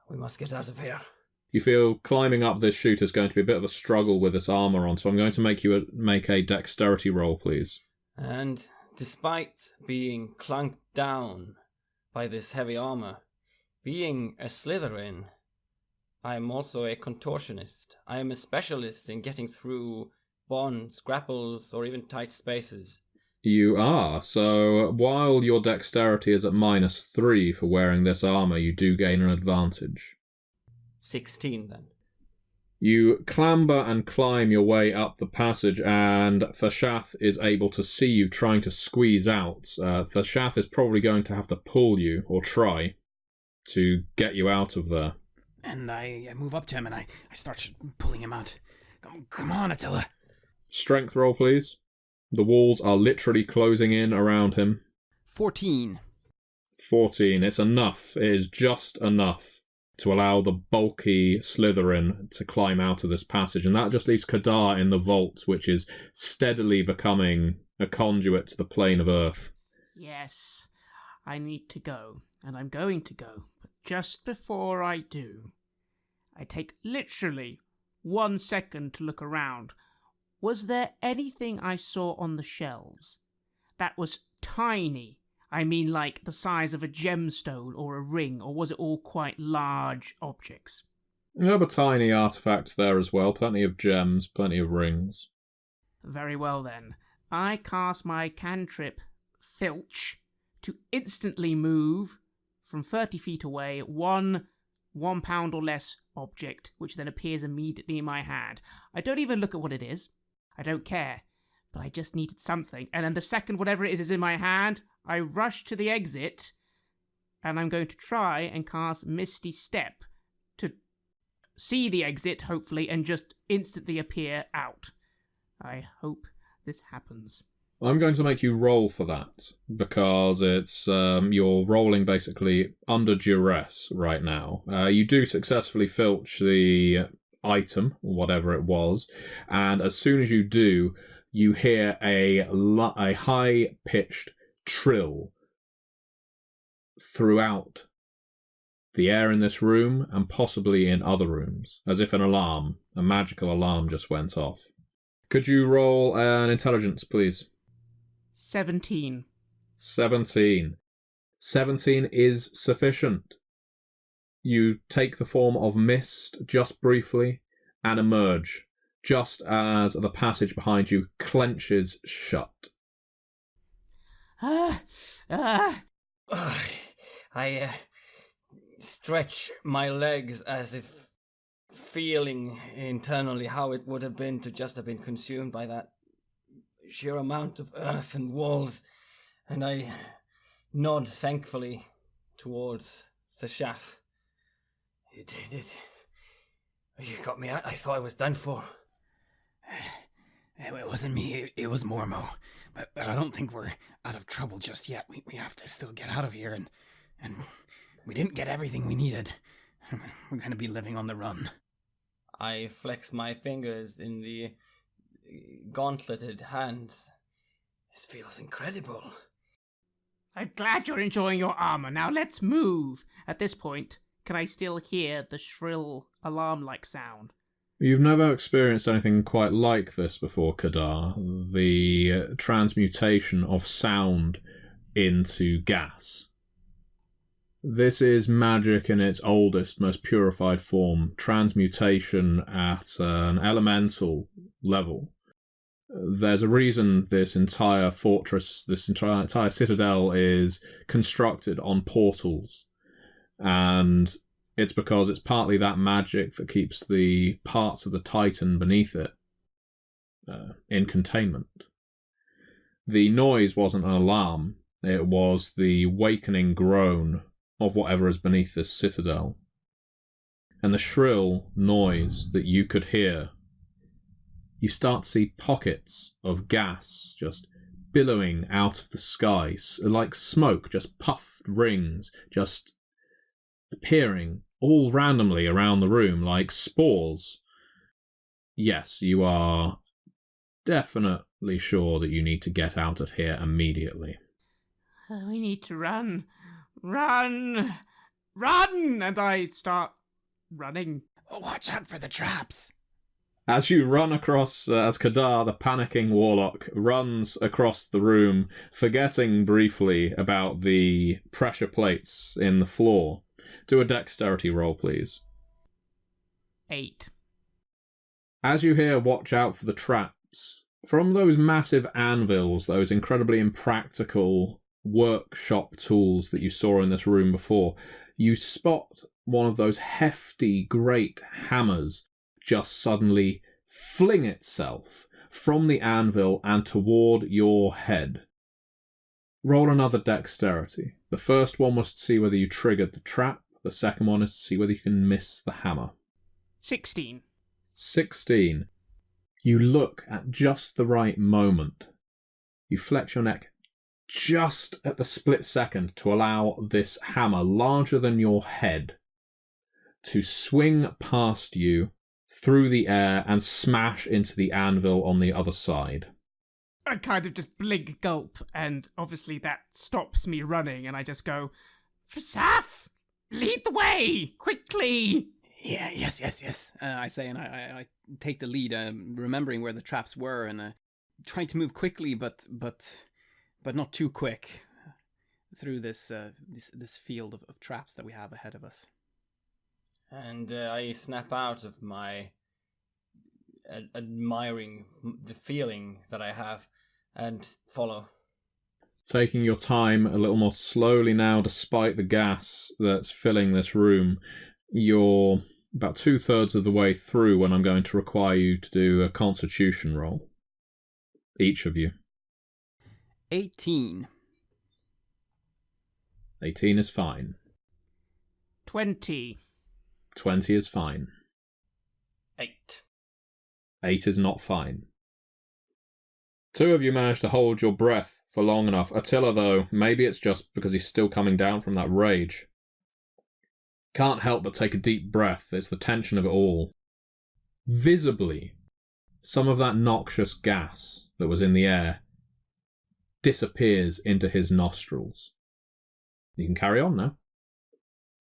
We must get out of here. You feel climbing up this chute is going to be a bit of a struggle with this armour on, so I'm going to make you make a dexterity roll, please. And despite being clunked down by this heavy armour, being a Slytherin, I am also a contortionist. I am a specialist in getting through bonds, grapples, or even tight spaces. You are. So while your dexterity is at -3 for wearing this armour, you do gain an advantage. 16 then. You clamber and climb your way up the passage, and Thashath is able to see you trying to squeeze out. Thashath is probably going to have to pull you, or try, to get you out of there. And I move up to him and I start pulling him out. Come on, Attila. Strength roll, please. The walls are literally closing in around him. 14. 14. It's enough. It is just enough to allow the bulky Slytherin to climb out of this passage. And that just leaves Kadar in the vault, which is steadily becoming a conduit to the plane of Earth. Yes, I need to go, and I'm going to go. But just before I do, I take literally 1 second to look around. Was there anything I saw on the shelves that was tiny? I mean, like the size of a gemstone or a ring, or was it all quite large objects? There were tiny artifacts there as well, plenty of gems, plenty of rings. Very well then. I cast my cantrip, Filch, to instantly move from 30 feet away 1 £1 or less object, which then appears immediately in my hand. I don't even look at what it is. I don't care. But I just needed something. And then the second whatever it is in my hand, I rush to the exit, and I'm going to try and cast Misty Step to see the exit, hopefully, and just instantly appear out. I hope this happens. I'm going to make you roll for that, because it's you're rolling basically under duress right now. You do successfully filch the item, whatever it was, and as soon as you do, you hear a high-pitched trill throughout the air in this room and possibly in other rooms, as if a magical alarm just went off. Could you roll an intelligence, please? 17. 17. 17 is sufficient. You take the form of mist just briefly and emerge, just as the passage behind you clenches shut. I stretch my legs as if feeling internally how it would have been to just have been consumed by that sheer amount of earth and walls, and I nod thankfully towards the shaft. You did it. You got me out. I thought I was done for. It wasn't me, it was Mormo. But I don't think we're out of trouble just yet. We have to still get out of here, and we didn't get everything we needed. We're going to be living on the run. I flex my fingers in the gauntleted hands. This feels incredible. I'm glad you're enjoying your armor. Now let's move. At this point, can I still hear the shrill alarm-like sound? You've never experienced anything quite like this before, Kadar. The transmutation of sound into gas. This is magic in its oldest, most purified form. Transmutation at an elemental level. There's a reason this entire fortress, this entire citadel is constructed on portals. And it's because it's partly that magic that keeps the parts of the Titan beneath it in containment. The noise wasn't an alarm. It was the wakening groan of whatever is beneath this citadel. And the shrill noise that you could hear, you start to see pockets of gas just billowing out of the sky, like smoke, just puffed rings, just appearing all randomly around the room like spores. Yes, you are definitely sure that you need to get out of here immediately. We need to run. Run! Run! And I start running. Watch out for the traps. As you run across, as Kadar, the panicking warlock, runs across the room, forgetting briefly about the pressure plates in the floor. Do a dexterity roll, please. 8. As you hear watch out for the traps, from those massive anvils, those incredibly impractical workshop tools that you saw in this room before, you spot one of those hefty, great hammers just suddenly fling itself from the anvil and toward your head. Roll another dexterity. The first one was to see whether you triggered the trap. The second one is to see whether you can miss the hammer. 16. 16. You look at just the right moment. You flex your neck just at the split second to allow this hammer, larger than your head, to swing past you through the air and smash into the anvil on the other side. I kind of just blink gulp, and obviously that stops me running, and I just go, Fasaf! Lead the way! Quickly! Yeah, yes. I say, and I take the lead, remembering where the traps were, and trying to move quickly, but not too quick, through this field of traps that we have ahead of us. And I snap out of my admiring the feeling that I have and follow. Taking your time a little more slowly now, despite the gas that's filling this room, You're about 2/3 of the way through when I'm going to require you to do a constitution roll. Each of you. 18. 18 is fine. 20. 20 is fine. 8. 8 is not fine. 2 of you managed to hold your breath for long enough. Attila, though, maybe it's just because he's still coming down from that rage. Can't help but take a deep breath. It's the tension of it all. Visibly, some of that noxious gas that was in the air disappears into his nostrils. You can carry on now.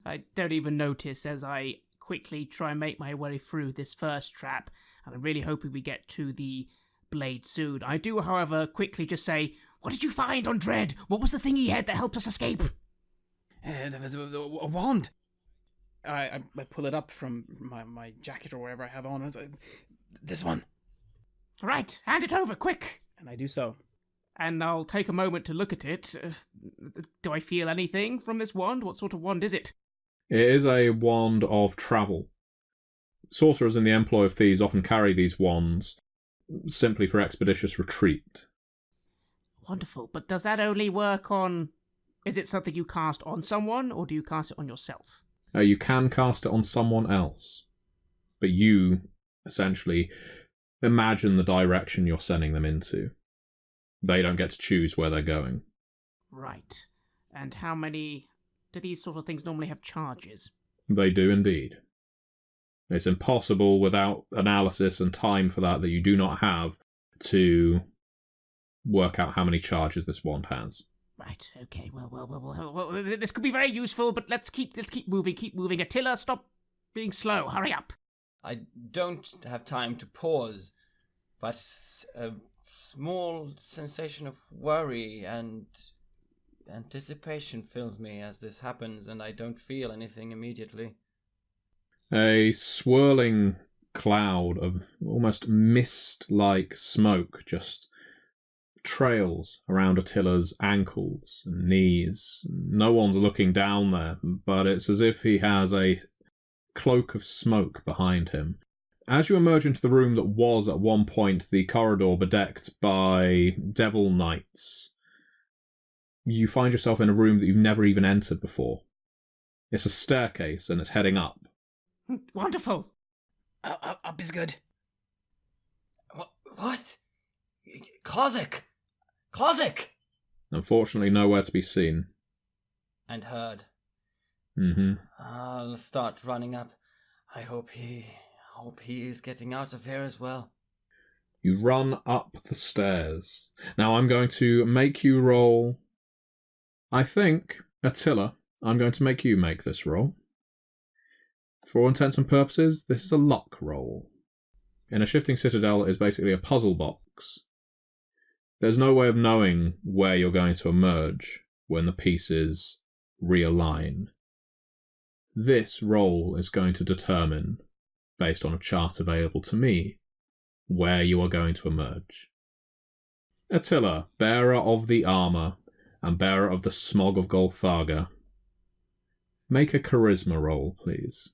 I don't even notice as I quickly try and make my way through this first trap, and I'm really hoping we get to the blade soon. I do, however, quickly just say, "What did you find on Dread? What was the thing he had that helped us escape?" There was a wand. I pull it up from my jacket or wherever I have on. It's like, this one. Right, hand it over, quick! And I do so. And I'll take a moment to look at it. Do I feel anything from this wand? What sort of wand is it? It is a wand of travel. Sorcerers in the employ of thieves often carry these wands simply for expeditious retreat. Wonderful, but does that only work on... Is it something you cast on someone, or do you cast it on yourself? You can cast it on someone else, but you, essentially, imagine the direction you're sending them into. They don't get to choose where they're going. Right. And how many... Do these sort of things normally have charges? They do indeed. It's impossible without analysis and time for that you do not have to work out how many charges this wand has. Right, okay, well, this could be very useful, but let's keep moving. Attila, stop being slow, hurry up. I don't have time to pause, but a small sensation of worry and anticipation fills me as this happens, and I don't feel anything immediately. A swirling cloud of almost mist-like smoke just trails around Attila's ankles and knees. No one's looking down there, but it's as if he has a cloak of smoke behind him. As you emerge into the room that was at one point the corridor bedecked by devil knights, you find yourself in a room that you've never even entered before. It's a staircase and it's heading up. Wonderful. Up is good. What? Closet! Unfortunately, nowhere to be seen. And heard. Mm-hmm. I'll start running up. I hope he is getting out of here as well. You run up the stairs. Now I'm going to make you roll... I think, Attila, I'm going to make you make this roll. For all intents and purposes, this is a luck roll. In a shifting citadel, it is basically a puzzle box. There's no way of knowing where you're going to emerge when the pieces realign. This roll is going to determine, based on a chart available to me, where you are going to emerge. Attila, bearer of the armour and bearer of the smog of Golthaga, make a charisma roll, please.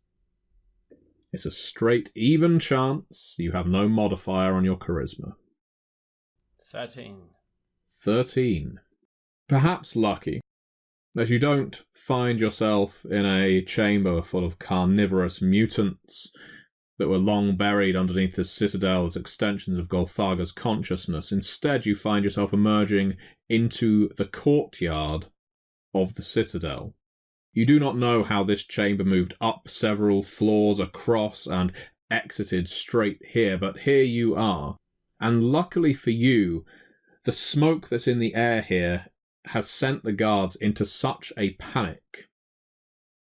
It's a straight, even chance. You have no modifier on your charisma. 13. Perhaps lucky, as you don't find yourself in a chamber full of carnivorous mutants that were long buried underneath the citadel as extensions of Golthaga's consciousness. Instead, you find yourself emerging into the courtyard of the citadel. You do not know how this chamber moved up several floors across and exited straight here, but here you are. And luckily for you, the smoke that's in the air here has sent the guards into such a panic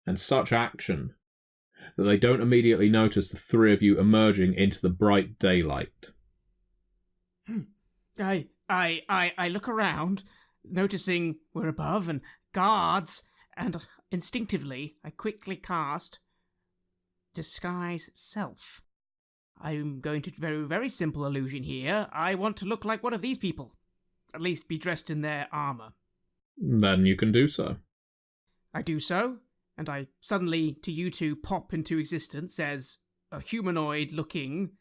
and such action that they don't immediately notice the three of you emerging into the bright daylight. I look around, noticing we're above and guards, and instinctively I quickly cast Disguise Self. I'm going to do a very, very simple illusion here. I want to look like one of these people. At least be dressed in their armour. Then you can do so. I do so, And I suddenly, to you two, pop into existence as a humanoid-looking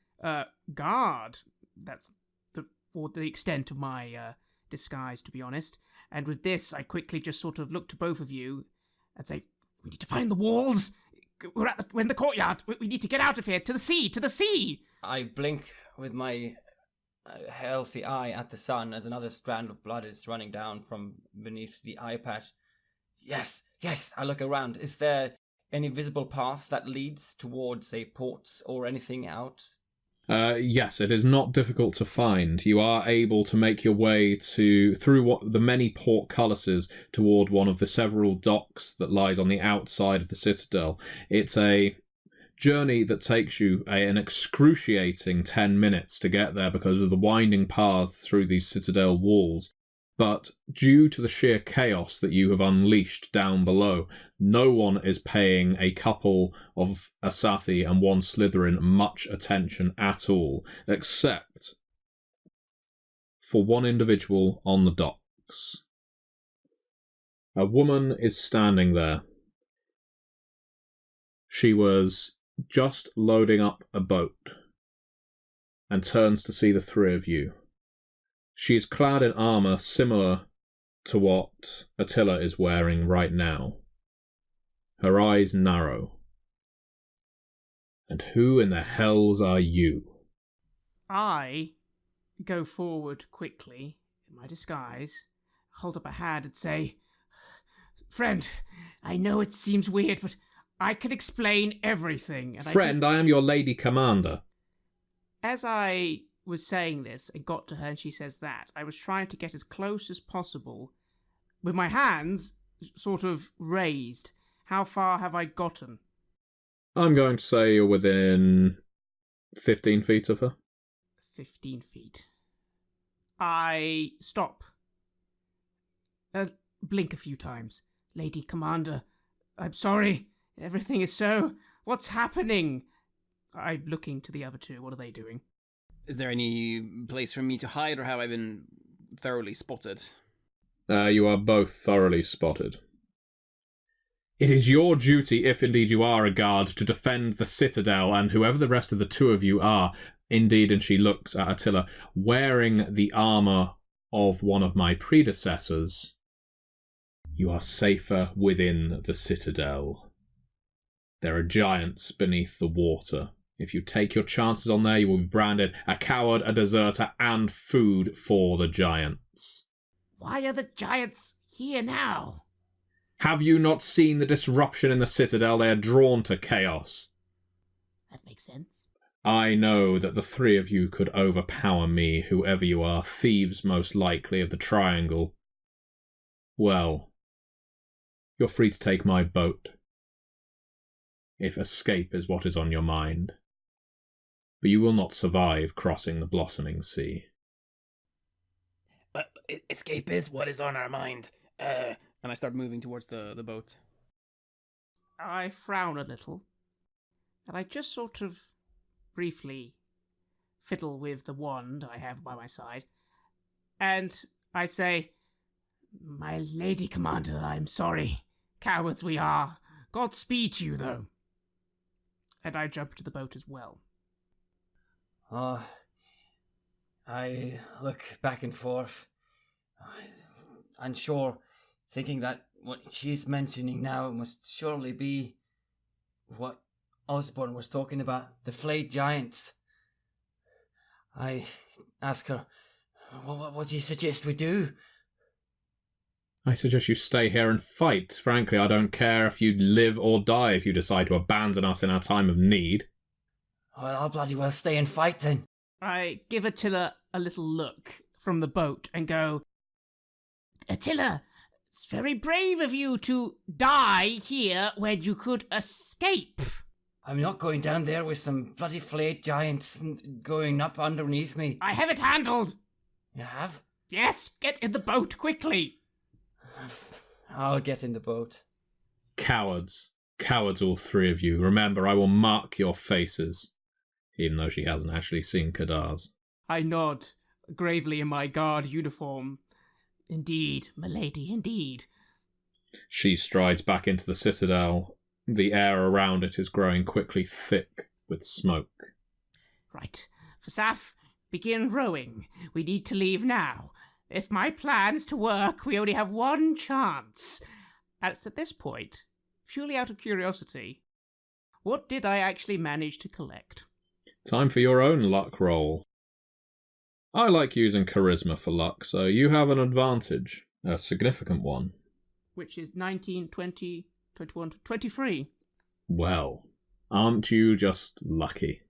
guard. That's for the extent of my disguise, to be honest. And with this, I quickly just sort of look to both of you and say, "We need to find the walls. We're in the courtyard. We need to get out of here. To the sea! To the sea!" I blink with my healthy eye at the sun as another strand of blood is running down from beneath the eye patch. Yes, I look around. Is there any visible path that leads towards, say, ports or anything out? Yes, it is not difficult to find. You are able to make your way through the many portcullises toward one of the several docks that lies on the outside of the citadel. It's a journey that takes you an excruciating 10 minutes to get there because of the winding path through these citadel walls. But due to the sheer chaos that you have unleashed down below, no one is paying a couple of Asathi and one Slytherin much attention at all, except for one individual on the docks. A woman is standing there. She was just loading up a boat and turns to see the three of you. She is clad in armour similar to what Attila is wearing right now. Her eyes narrow. And who in the hells are you? I go forward quickly in my disguise, hold up a hand and say, "Friend, I know it seems weird, but I can explain everything." And Friend, I am your lady commander. As I was saying this and got to her and she says that, I was trying to get as close as possible with my hands sort of raised. How far have I gotten? I'm going to say you're within 15 feet of her. 15 feet. I stop. Blink a few times. "Lady Commander, I'm sorry. Everything is so... What's happening?" I'm looking to the other two. What are they doing? Is there any place for me to hide, or have I been thoroughly spotted? You are both thoroughly spotted. It is your duty, if indeed you are a guard, to defend the citadel, and whoever the rest of the two of you are, indeed, and she looks at Attila, wearing the armour of one of my predecessors, you are safer within the citadel. There are giants beneath the water. If you take your chances on there, you will be branded a coward, a deserter, and food for the giants. Why are the giants here now? Have you not seen the disruption in the citadel? They are drawn to chaos. That makes sense. I know that the three of you could overpower me, whoever you are, thieves most likely of the Triangle. Well, you're free to take my boat, if escape is what is on your mind. But you will not survive crossing the blossoming sea. Escape is what is on our mind. And I start moving towards the boat. I frown a little, and I just sort of briefly fiddle with the wand I have by my side, and I say, "My lady commander, I'm sorry. Cowards we are. Godspeed to you, though." And I jump into the boat as well. I look back and forth, unsure, thinking that what she's mentioning now must surely be what Osborne was talking about, the flayed giants. I ask her, what do you suggest we do? I suggest you stay here and fight. Frankly, I don't care if you live or die if you decide to abandon us in our time of need. Well, I'll bloody well stay and fight then. I give Attila a little look from the boat and go, "Attila, it's very brave of you to die here when you could escape." I'm not going down there with some bloody flayed giants going up underneath me. "I have it handled." You have? "Yes, get in the boat quickly." I'll get in the boat. Cowards. Cowards, all three of you. Remember, I will mark your faces. Even though she hasn't actually seen Kadar's. I nod, gravely in my guard uniform. "Indeed, milady, indeed." She strides back into the citadel. The air around it is growing quickly thick with smoke. Right. Fasaf, begin rowing. We need to leave now. If my plan's to work, we only have one chance. And it's at this point, purely out of curiosity, what did I actually manage to collect? Time for your own luck roll. I like using charisma for luck, so you have an advantage. A significant one. Which is 19, 20, 21, 23. Well, aren't you just lucky?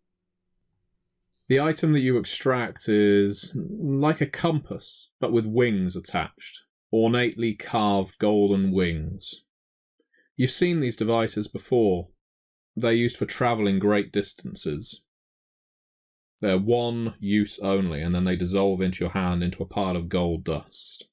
The item that you extract is like a compass, but with wings attached. Ornately carved golden wings. You've seen these devices before. They're used for travelling great distances. They're one use only, and then they dissolve into your hand into a pile of gold dust.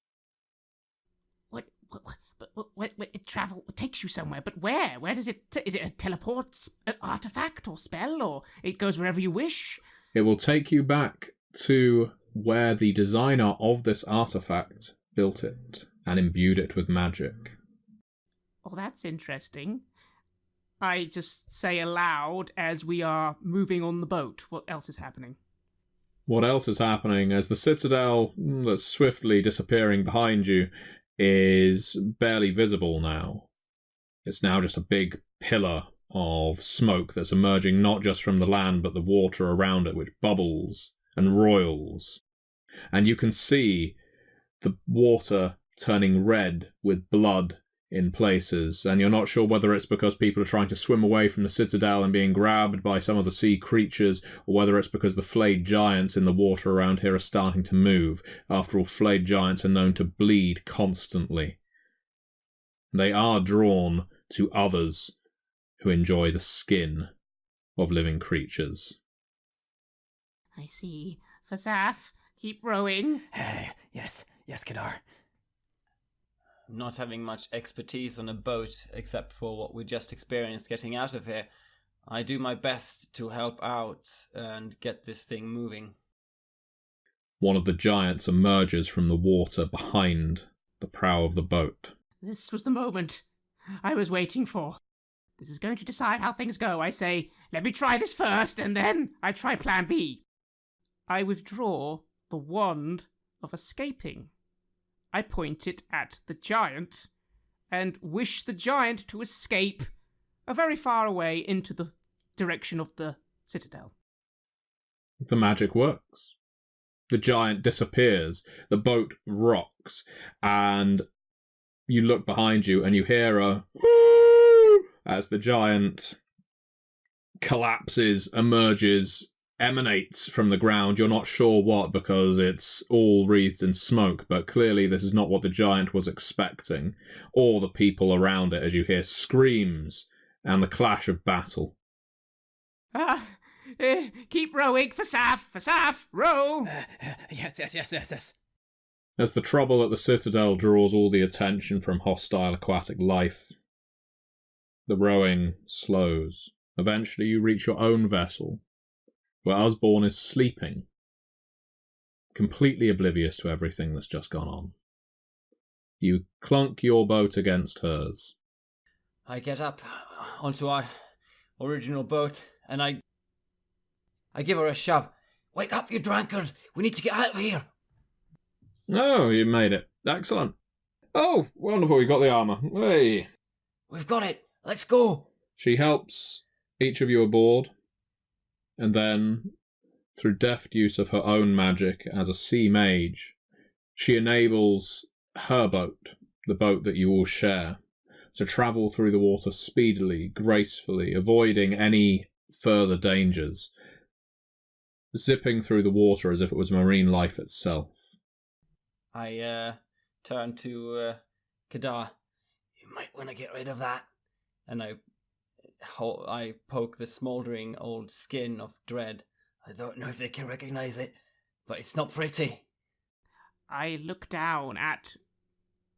What it takes you somewhere, but where? Where does it... Is it a teleport an artifact or spell, or it goes wherever you wish? It will take you back to where the designer of this artifact built it and imbued it with magic. Oh, that's interesting. I just say aloud as we are moving on the boat. What else is happening? What else is happening as the citadel that's swiftly disappearing behind you is barely visible now. It's now just a big pillar of smoke that's emerging not just from the land but the water around it, which bubbles and roils. And you can see the water turning red with blood in places, and you're not sure whether it's because people are trying to swim away from the citadel and being grabbed by some of the sea creatures, or whether it's because the flayed giants in the water around here are starting to move. After all, flayed giants are known to bleed constantly. They are drawn to others who enjoy the skin of living creatures. I see. Fasaf, keep rowing. Yes, Kadar. Not having much expertise on a boat, except for what we just experienced getting out of here, I do my best to help out and get this thing moving. One of the giants emerges from the water behind the prow of the boat. This was the moment I was waiting for. This is going to decide how things go. I say, let me try this first, and then I try plan B. I withdraw the wand of escaping. I point it at the giant and wish the giant to escape a very far away into the direction of the citadel. The magic works. The giant disappears, the boat rocks, and you look behind you and you hear a whoo as the giant collapses, emerges, emanates from the ground. You're not sure what, because it's all wreathed in smoke, but clearly this is not what the giant was expecting, or the people around it, as you hear screams and the clash of battle. Keep rowing, Fasaf, row! Yes. As the trouble at the citadel draws all the attention from hostile aquatic life, the rowing slows. Eventually you reach your own vessel, where Osborne is sleeping, completely oblivious to everything that's just gone on. You clunk your boat against hers. I get up onto our original boat and I give her a shove. Wake up, you drunkard! We need to get out of here! Oh, you made it. Excellent. Oh, wonderful, you got the armour. Hey. We've got it! Let's go! She helps each of you aboard, and then, through deft use of her own magic as a sea mage, she enables her boat, the boat that you all share, to travel through the water speedily, gracefully, avoiding any further dangers, zipping through the water as if it was marine life itself. I turn to Kadar. You might want to get rid of that. And I poke the smouldering old skin of Dread. I don't know if they can recognize it, but it's not pretty. I look down at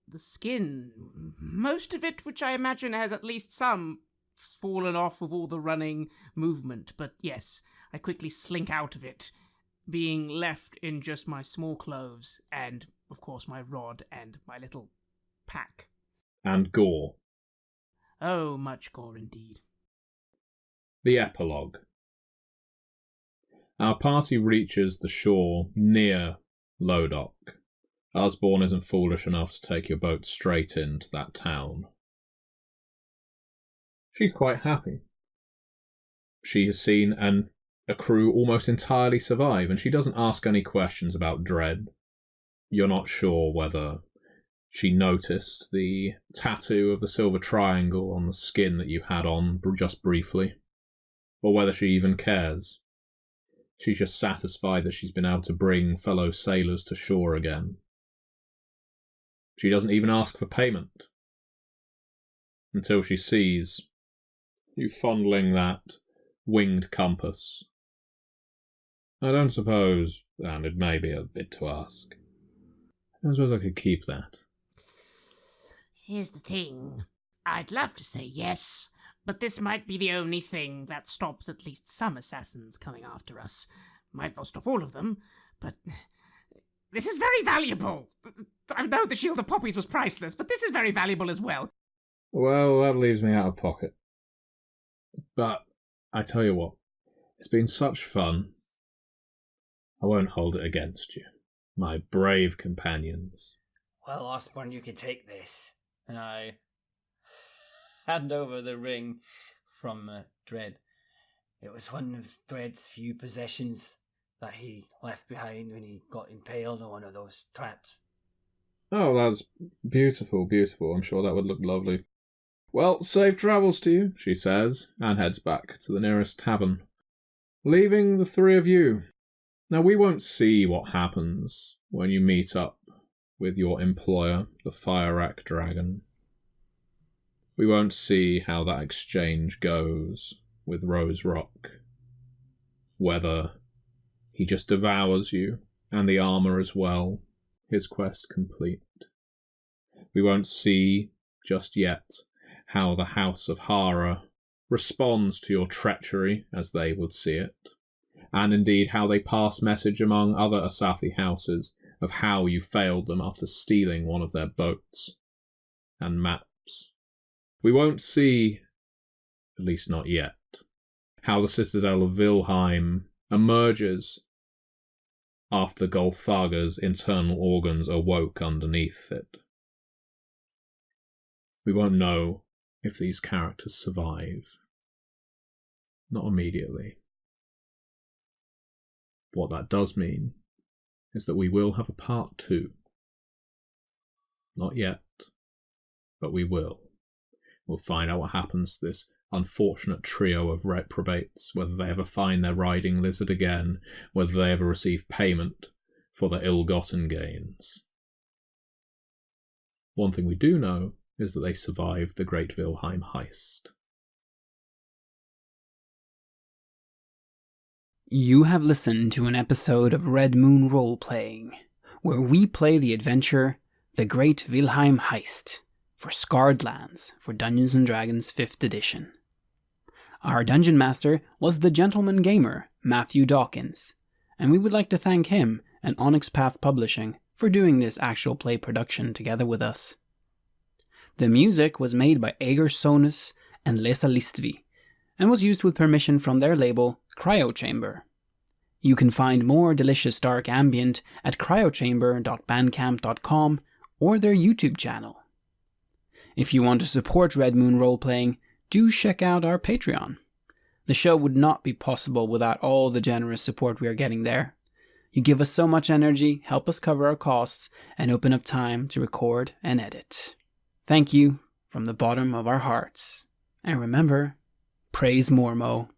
the skin. Most of it, which I imagine has at least some fallen off with all the running movement. But yes, I quickly slink out of it, being left in just my small clothes and, of course, my rod and my little pack. and gore. Oh, much gore indeed. The epilogue. Our party reaches the shore near Lodok. Osborne isn't foolish enough to take your boat straight into that town. She's quite happy. She has seen a crew almost entirely survive, and she doesn't ask any questions about Dread. You're not sure whether she noticed the tattoo of the silver triangle on the skin that you had on just briefly, or whether she even cares. She's just satisfied that she's been able to bring fellow sailors to shore again. She doesn't even ask for payment until she sees you fondling that winged compass. I don't suppose, and it may be a bit to ask, I suppose I could keep that. Here's the thing. I'd love to say yes, but this might be the only thing that stops at least some assassins coming after us. Might not stop all of them, but this is very valuable. I know the Shield of Poppies was priceless, but this is very valuable as well. Well, that leaves me out of pocket. But I tell you what, it's been such fun. I won't hold it against you, my brave companions. Well, Osborne, you can take this. And I hand over the ring from Dread. It was one of Dread's few possessions that he left behind when he got impaled on one of those traps. Oh, that's beautiful, beautiful. I'm sure that would look lovely. Well, safe travels to you, she says, and heads back to the nearest tavern, leaving the three of you. Now, we won't see what happens when you meet up with your employer, the Fire Rack Dragon. We won't see how that exchange goes with Rose Rock. Whether he just devours you, and the armour as well, his quest complete. We won't see just yet how the House of Hara responds to your treachery as they would see it, and indeed how they pass message among other Asathi houses of how you failed them after stealing one of their boats and maps. We won't see, at least not yet, how the Citadel of Vilheim emerges after Golthaga's internal organs awoke underneath it. We won't know if these characters survive. Not immediately. What that does mean is that we will have a part 2. Not yet, but we will. We'll find out what happens to this unfortunate trio of reprobates, whether they ever find their riding lizard again, whether they ever receive payment for their ill-gotten gains. One thing we do know is that they survived the Great Vilheim heist. You have listened to an episode of Red Moon Role-Playing, where we play the adventure The Great Vilheim Heist for Scarred Lands for Dungeons & Dragons 5th edition. Our Dungeon Master was the Gentleman Gamer, Matthew Dawkins, and we would like to thank him and Onyx Path Publishing for doing this actual play production together with us. The music was made by Ager Sonus and Lesa Listvi, and was used with permission from their label, Cryo Chamber. You can find more delicious dark ambient at cryochamber.bandcamp.com or their YouTube channel. If you want to support Red Moon Roleplaying, do check out our Patreon. The show would not be possible without all the generous support we are getting there. You give us so much energy, help us cover our costs, and open up time to record and edit. Thank you from the bottom of our hearts. And remember, praise Mormo.